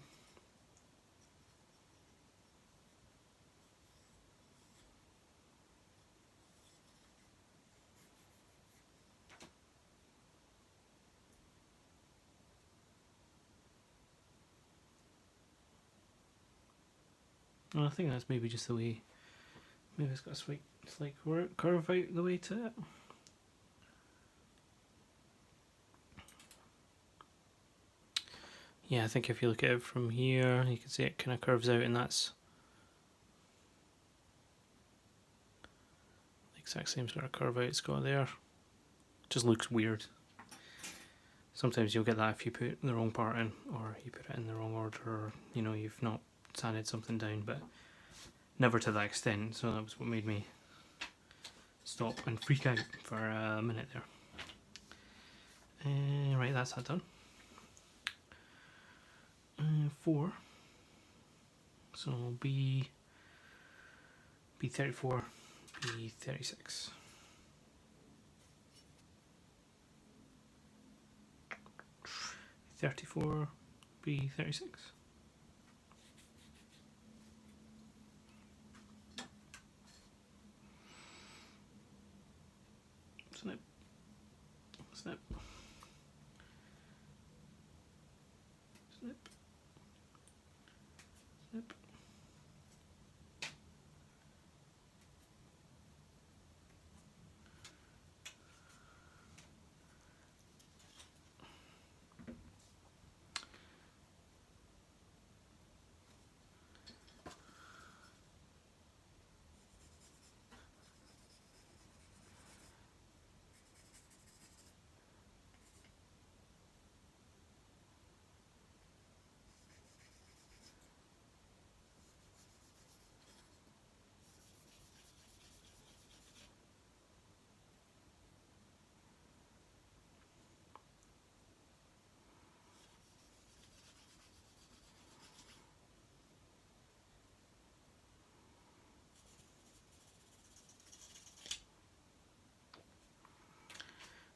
A: Well, I think that's maybe just the way. Maybe it's got a slight curve out the way to it. Yeah, I think if you look at it from here, you can see it kind of curves out, and that's the exact same sort of curve out it's got there. Just looks weird. Sometimes you'll get that if you put the wrong part in, or you put it in the wrong order, or you know, you've not sanded something down, but never to that extent, so that was what made me stop and freak out for a minute there. Right, that's that done. 4. So B34, B36. B34, B36. Snip, snip, snip, snip.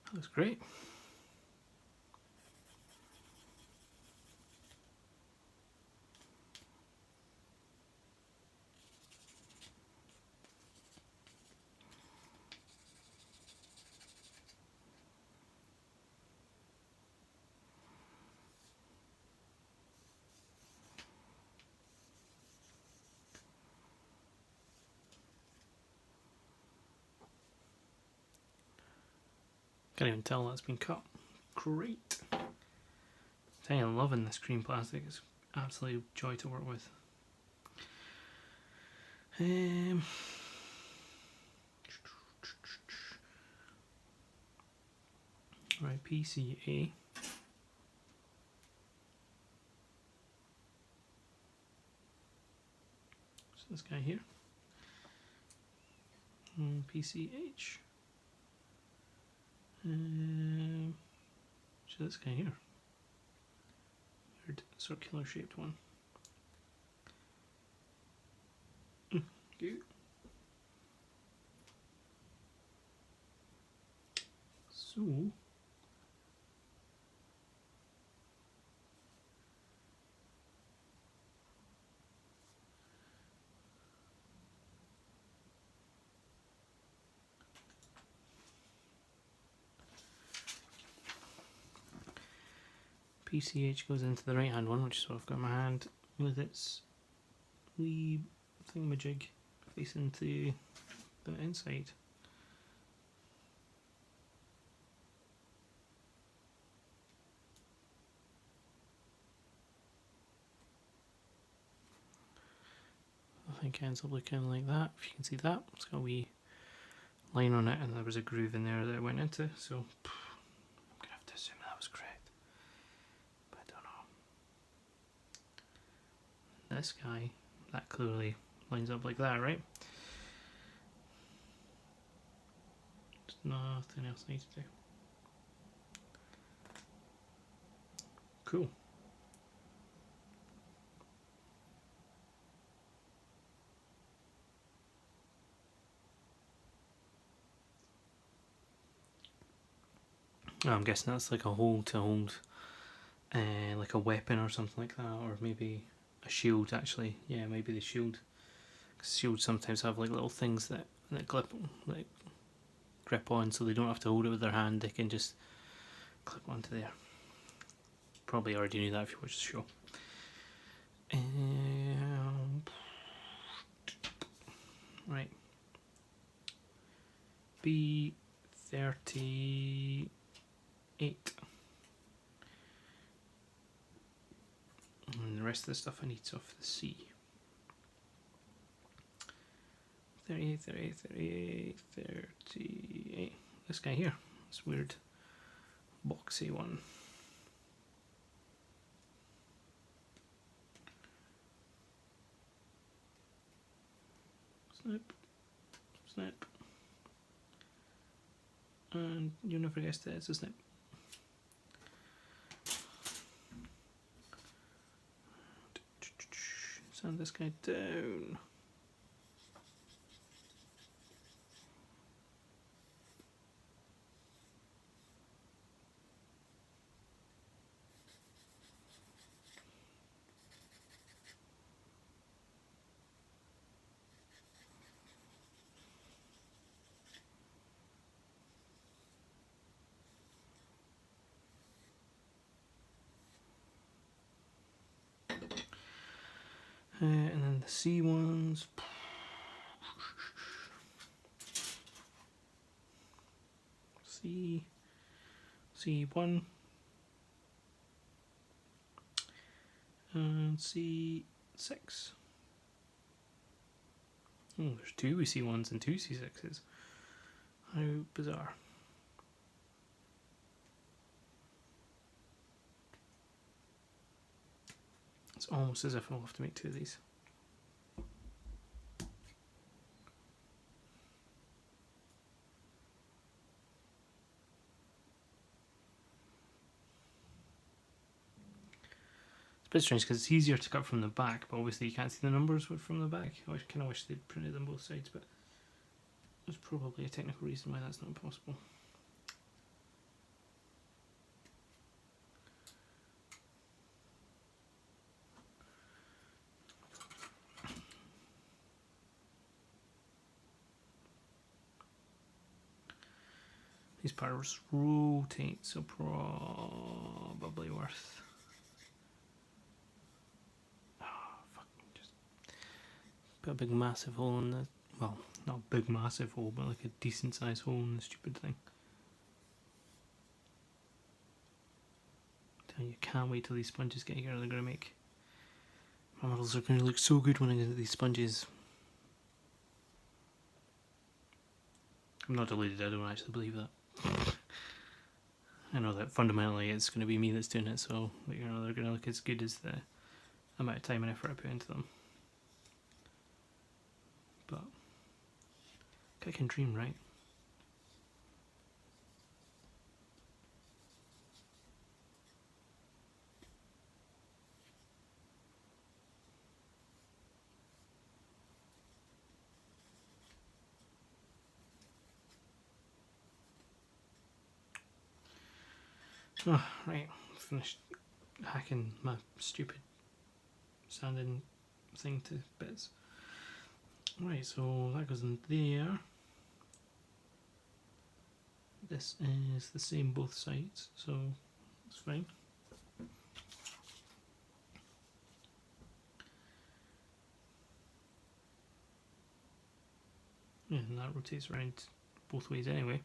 A: That looks great. Can't even tell that's been cut. Great. I'm loving this cream plastic. It's absolutely a joy to work with. Right, PCA. So this guy here. PCH. So this guy here. Weird circular shaped one. Cute. So PCH goes into the right hand one, which is what I've got in my hand, with its wee thingamajig facing to the inside. I think it ends up looking like that. If you can see that, it's got a wee line on it, and there was a groove in there that it went into, so I'm gonna have to assume that was correct, but I don't know. This guy, that clearly lines up like that, right? There's nothing else I need to do. Cool. I'm guessing that's like a hold to hold, like a weapon or something like that, or maybe a shield actually. Yeah, maybe the shield. Because shields sometimes have like little things that grip on, so they don't have to hold it with their hand. They can just clip onto there. Probably already knew that if you watched the show. Right. B38. And the rest of the stuff I need's off the C. 38, 38, 38, 38. This guy here. This weird boxy one. Snip. Snip. And you'll never guess that it's a snip. Sand this guy down. And then the C ones. C1 and C6. Oh, there's two C1s and two C6s. How bizarre. It's almost as if I'll have to make two of these. It's a bit strange because it's easier to cut from the back, but obviously you can't see the numbers from the back. I kind of wish they'd printed them both sides, but there's probably a technical reason why that's not possible. These parts rotate, so probably worth. Oh, fuck. Just put a big massive hole in the. Well, not a big massive hole, but like a decent sized hole in the stupid thing. You can't wait till these sponges get here. They're going to make. My models are going to look so good when I get these sponges. I'm not deluded, I don't actually believe that. I know that fundamentally it's going to be me that's doing it, so they're going to look as good as the amount of time and effort I put into them. But I can dream, right? Oh, right, finished hacking my stupid sanding thing to bits. Right, so that goes in there. This is the same both sides, so it's fine. Yeah, and that rotates around both ways anyway.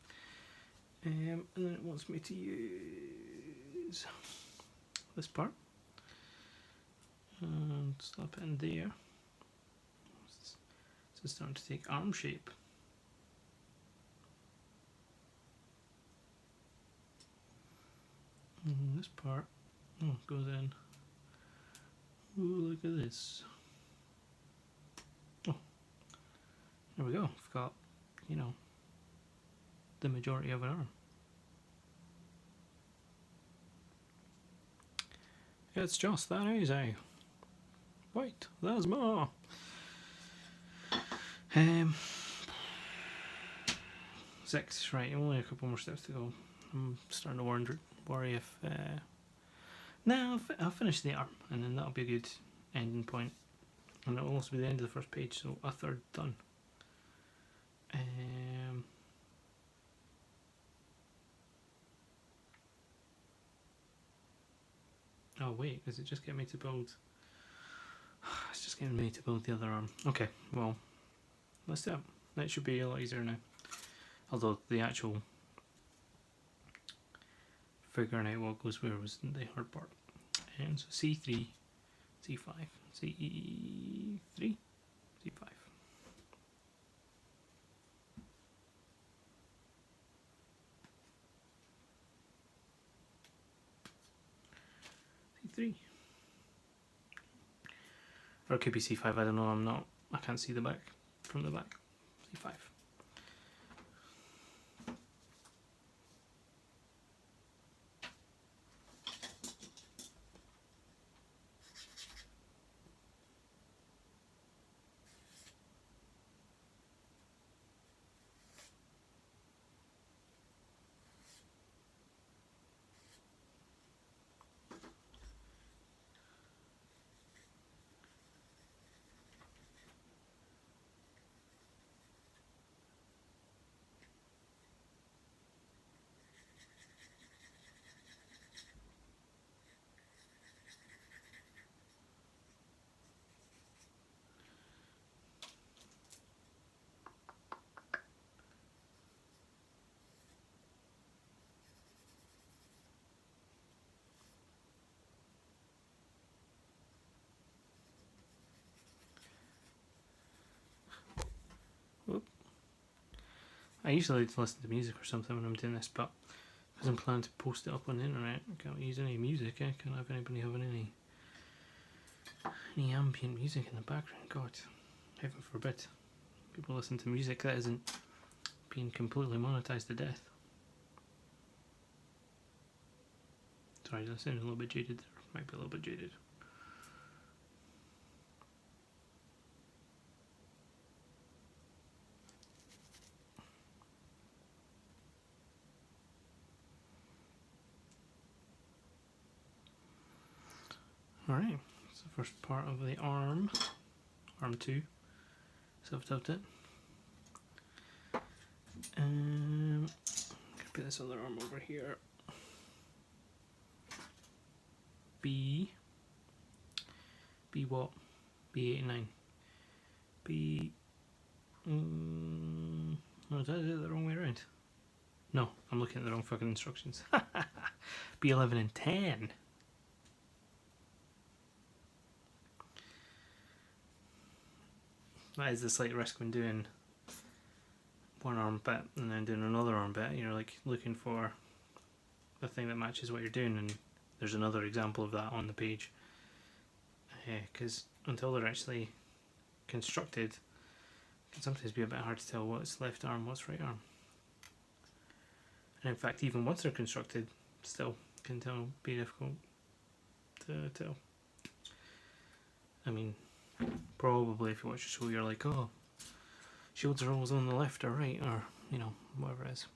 A: And then it wants me to use this part and slap it in there. So it's starting to take arm shape. And this part goes in. Ooh, look at this. Oh, there we go. We've got, you know, the majority of an arm. It's just that easy. Wait, there's more. 6, right, only a couple more steps to go. I'm starting to worry if... no, I'll finish the arm, and then that'll be a good ending point. And it'll also be the end of the first page, so a third done. Oh wait, is it just getting me to build... It's just getting me to build the other arm. Okay, well, let's do it. That should be a lot easier now. Although the actual figuring out what goes where was the hard part. And so C3, C5, C3, C5. C3. Or it could be C5, I don't know, I can't see the back from the back. C5. I usually listen to music or something when I'm doing this, but because I'm planning to post it up on the internet, I can't use any music. I can't have anybody having any ambient music in the background. God, heaven forbid. People listen to music that isn't being completely monetized to death. Sorry, that sounded a little bit jaded there. Might be a little bit jaded. Alright, that's the first part of the arm. Arm 2. So I've dubbed it. Put this other arm over here. B what? B89. B. Oh, did I do it the wrong way around? No, I'm looking at the wrong fucking instructions. B11 and 10. That is the slight risk when doing one arm bit and then doing another arm bit. You're like looking for the thing that matches what you're doing, and there's another example of that on the page. Because until they're actually constructed, it can sometimes be a bit hard to tell what's left arm, what's right arm. And in fact, even once they're constructed, still can be difficult to tell. I mean, probably if you watch a show, you're like, oh, shields are always on the left or right, or, you know, whatever it is.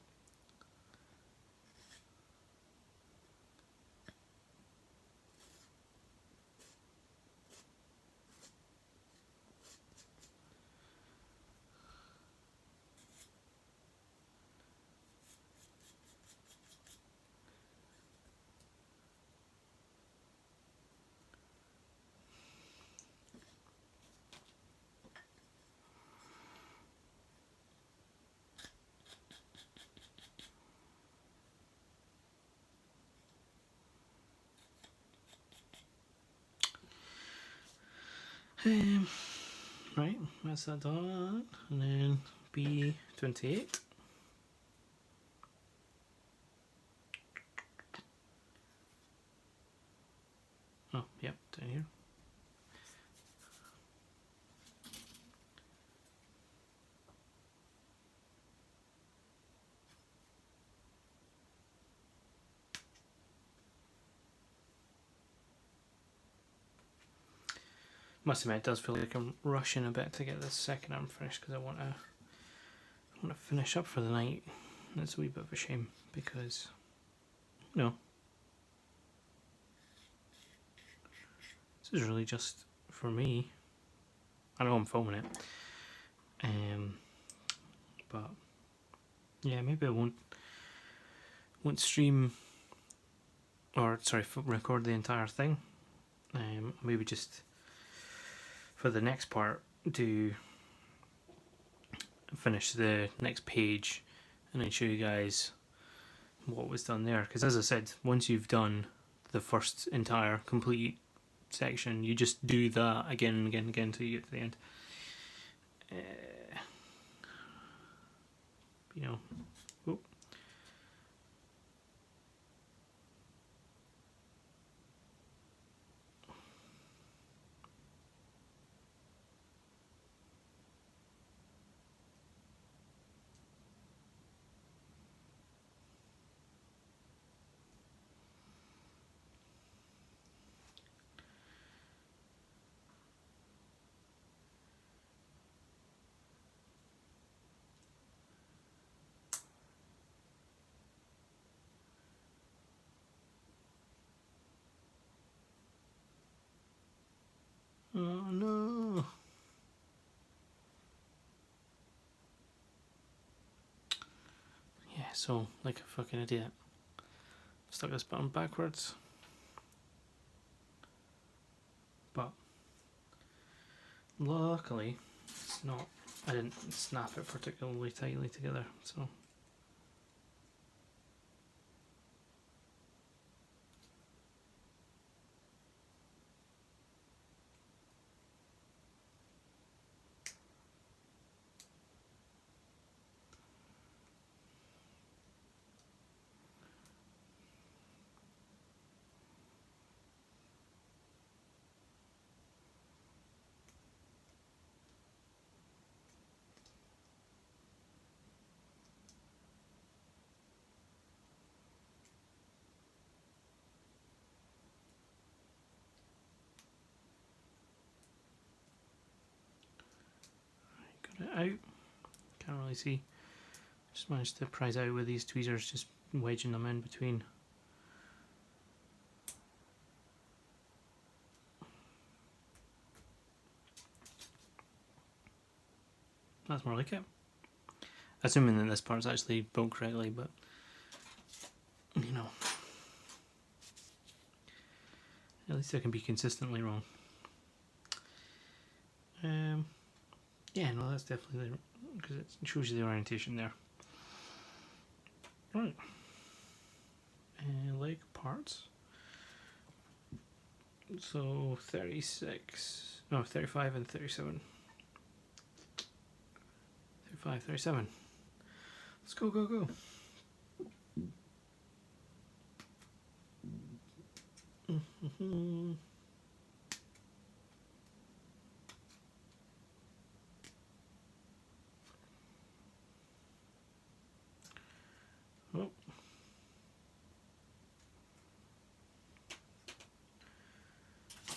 A: Right, that's that done, and then B28. Oh, yep, down here. Must admit, it does feel like I'm rushing a bit to get this second arm finished because I want to finish up for the night. It's a wee bit of a shame because, you know, this is really just for me. I know I'm filming it, but yeah, maybe I won't stream, or sorry, record the entire thing. Maybe just for the next part to finish the next page and then show you guys what was done there, because as I said, once you've done the first entire complete section, you just do that again and again and again until you get to the end. You know, oh. Oh no. Yeah, so like a fucking idiot. Stuck this button backwards. But luckily it's not, I didn't snap it particularly tightly together, so out. Can't really see. Just managed to prise out with these tweezers, just wedging them in between. That's more like it. Assuming that this part's actually built correctly, but you know, at least I can be consistently wrong. Yeah, no, that's definitely because it shows you the orientation there. Right. Leg parts. So 36, no, 35 and 37. 35, 37. Let's go, go, go. Oh.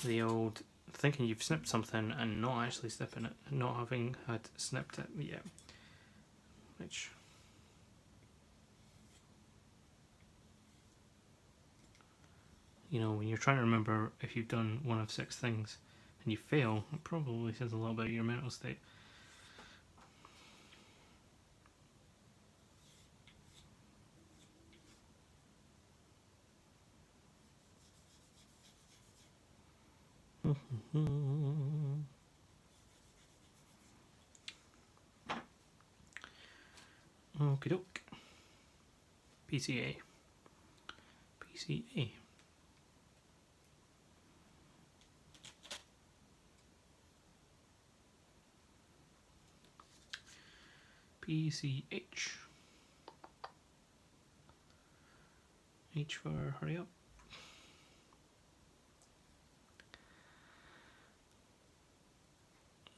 A: The old thinking you've snipped something and not actually snipping it, and not having had snipped it yet. Which, you know, when you're trying to remember if you've done one of 6 things and you fail, it probably says a lot about your mental state. Okie doke. PCA. PCA. PCH. H for hurry up.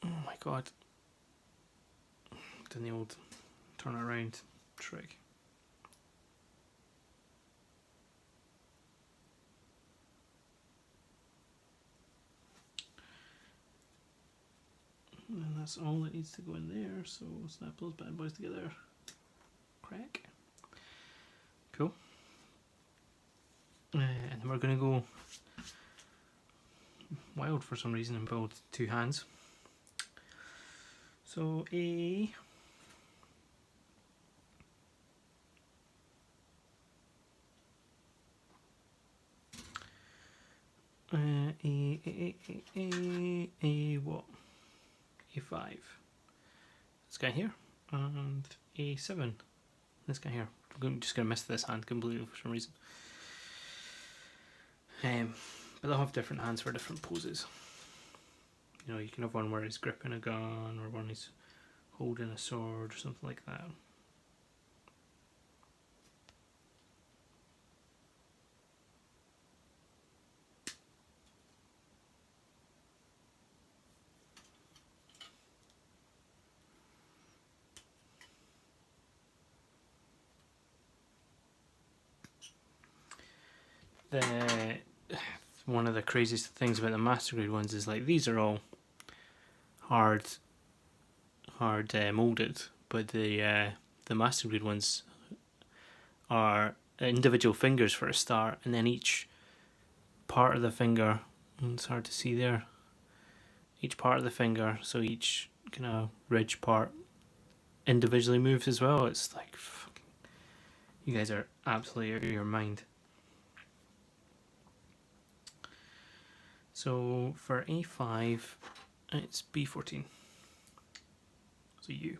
A: Oh my god. Done the old turn around trick. And that's all that needs to go in there, so snap those bad boys together. Crack. Cool. And then we're going to go wild for some reason and build 2 hands. So A what? A5. This guy here, and A7. This guy here. I'm just going to miss this hand completely for some reason. But they'll have different hands for different poses. You know, you can have one where he's gripping a gun, or one he's holding a sword, or something like that. One of the craziest things about the master grade ones is like these are all hard molded, but the master grade ones are individual fingers for a start, and then each part of the finger, it's hard to see there, each part of the finger, so each kind of ridge part individually moves as well. It's like, you guys are absolutely out of your mind. So for A5, it's B14. So U.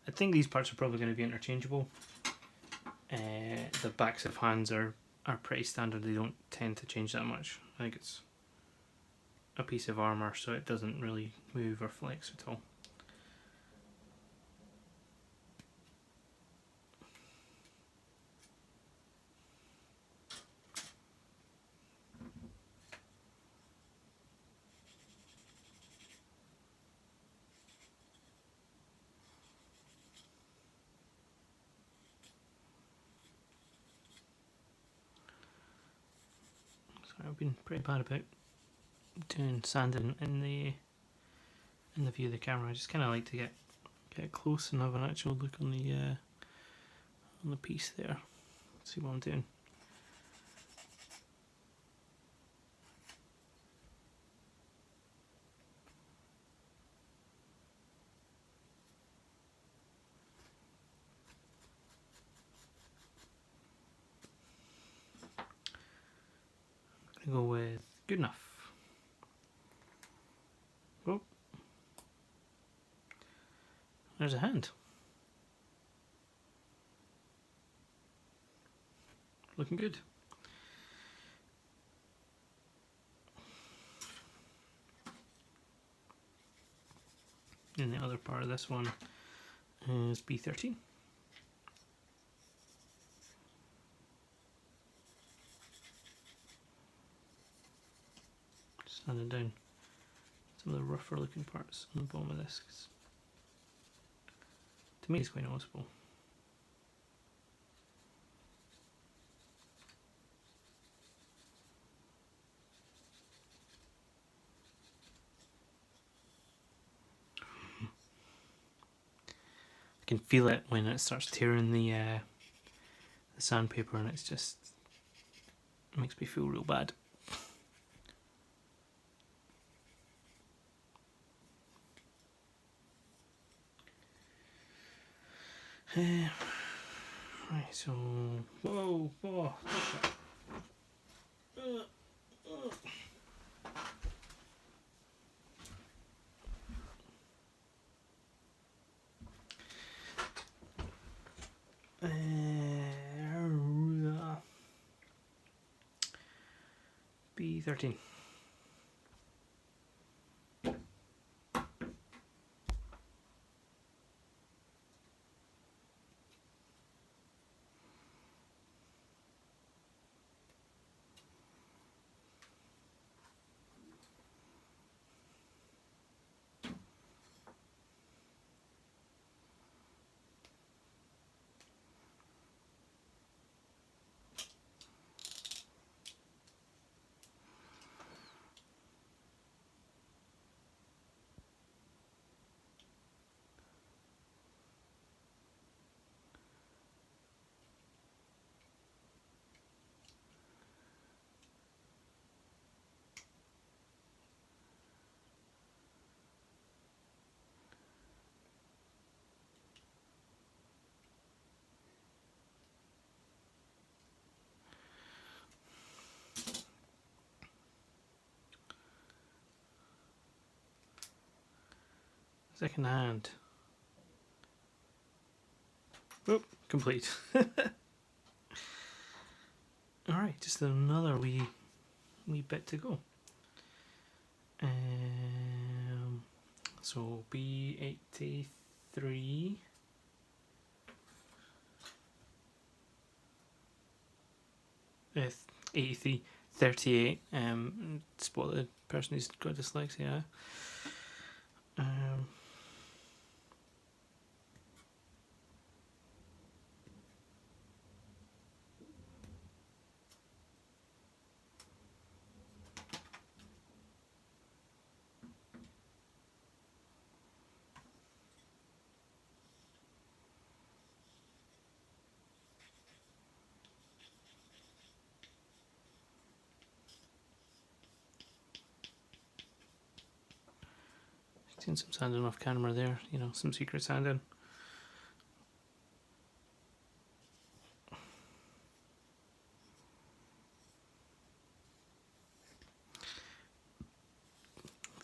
A: I think these parts are probably going to be interchangeable. The backs of hands are pretty standard. They don't tend to change that much. I think it's a piece of armour, so it doesn't really move or flex at all. I've been pretty bad about doing sanding in the view of the camera. I just kind of like to get get close and have an actual look on the piece there. See what I'm doing. I'm gonna go with good enough. Oh, there's a hand. Looking good. And the other part of this one is B13. Sanding down some of the rougher looking parts on the bottom of this, 'cause to me it's quite noticeable. I can feel it when it starts tearing the sandpaper, and it makes me feel real bad. Right, so whoa, B13. Second hand. Oh, complete. Alright, just another wee bit to go. So B83. 83, 38. Spot the person who's got dyslexia. Doing some sanding off camera there, you know, some secret sanding.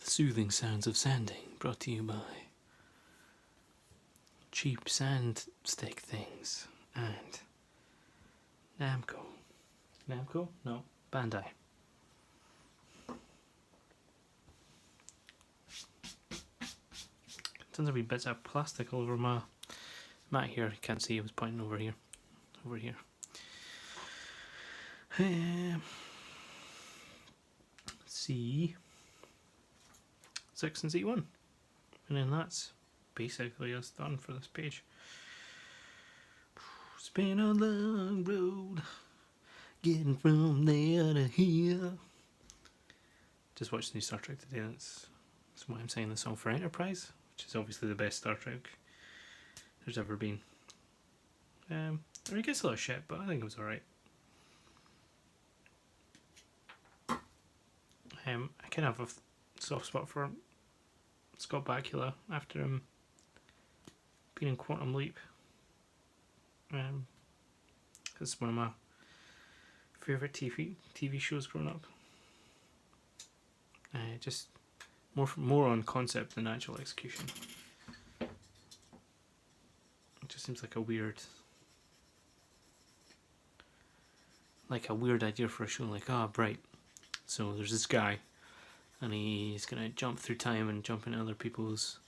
A: The soothing sounds of sanding, brought to you by cheap sand stick things and Namco. Namco? No, Bandai. Tons of wee bits of plastic all over my mat here. You can't see, I was pointing over here. Over here. C6 and C1. And then that's basically us done for this page. It's been a long road getting from there to here. Just watched the new Star Trek today. That's why I'm singing the song for Enterprise, which is obviously the best Star Trek there's ever been. It gets a lot of shit, but I think it was alright. I kind of have a soft spot for Scott Bakula after him being in Quantum Leap. It's one of my favourite TV shows growing up. Just more on concept than actual execution. It just seems like a weird idea for a show. Like, right, so there's this guy, and he's gonna jump through time and jump into other people's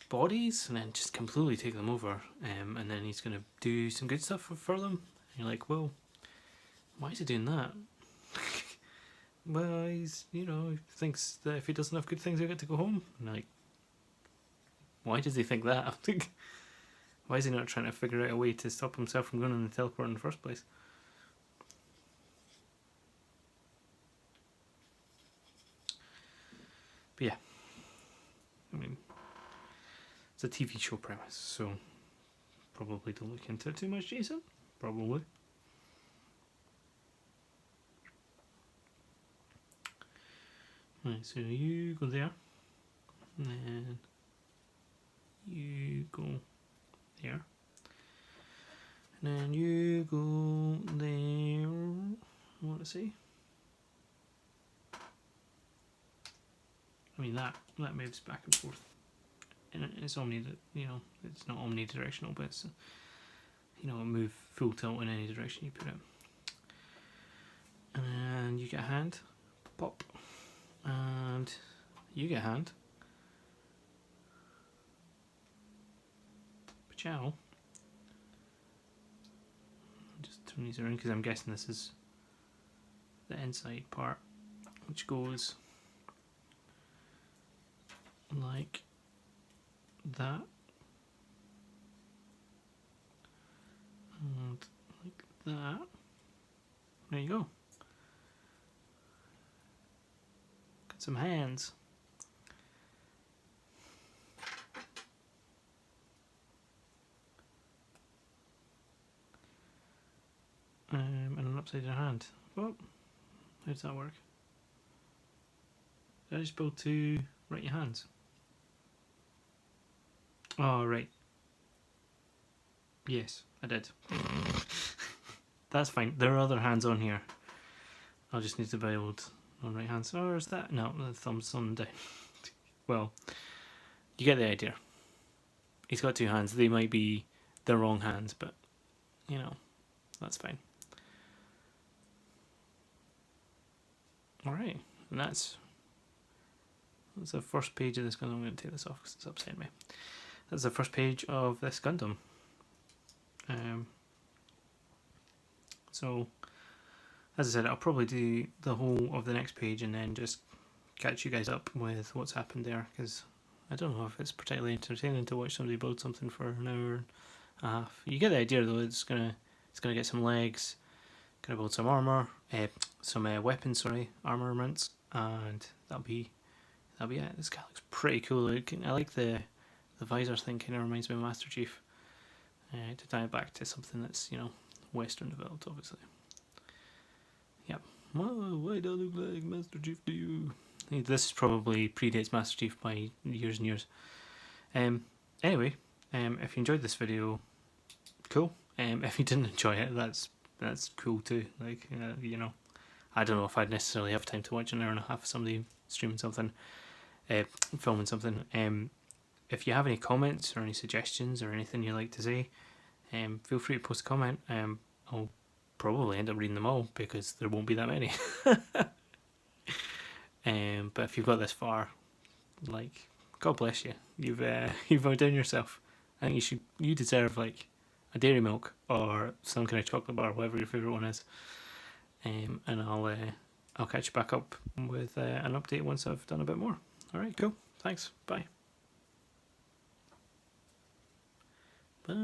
A: bodies, and then just completely take them over. And then he's gonna do some good stuff for them. And you're like, well, why is he doing that? Well, he's, he thinks that if he does enough good things, he'll get to go home. And like, why does he think that? Why is he not trying to figure out a way to stop himself from going on the teleport in the first place? But yeah, I mean, it's a TV show premise, so probably don't look into it too much, Jason. Probably. Right, so you go there, and then you go there, and then you go there. I want to see. I mean that moves back and forth, and it's it's not omnidirectional, but it's move full tilt in any direction you put it. And you get a hand, pop. And you get a hand. Pachow. Just turn these around because I'm guessing this is the inside part, which goes like that. And like that. There you go. Some hands. And an upside down hand. Well, how does that work? Did I just build two right hands? Oh, right. Yes, I did. That's fine. There are other hands on here. I'll just need to build on right hand. So, or is that? No, the thumb's on down. Well, you get the idea. He's got two hands. They might be the wrong hands, but that's fine. Alright, and that's the first page of this Gundam. I'm going to take this off because it's upsetting me. That's the first page of this Gundam. So, as I said, I'll probably do the whole of the next page and then just catch you guys up with what's happened there, because I don't know if it's particularly entertaining to watch somebody build something for an hour and a half. You get the idea though. It's gonna get some legs, gonna build some armor, some weapons, armaments, and that'll be it. This guy looks pretty cool. I like the visor thing. Kind of reminds me of Master Chief. To tie it back to something that's Western developed, obviously. Yep. Why do I look like Master Chief to you? This probably predates Master Chief by years and years. Anyway, if you enjoyed this video, cool. If you didn't enjoy it, that's cool too. Like, I don't know if I'd necessarily have time to watch an hour and a half of somebody streaming something, filming something. If you have any comments or any suggestions or anything you'd like to say, feel free to post a comment. I'll probably end up reading them all because there won't be that many. But if you've got this far, like, God bless you. You've outdone yourself. I think you deserve like a dairy milk or some kind of chocolate bar, whatever your favourite one is. And I'll catch you back up with an update once I've done a bit more. Alright, cool. Thanks. Bye. Bye.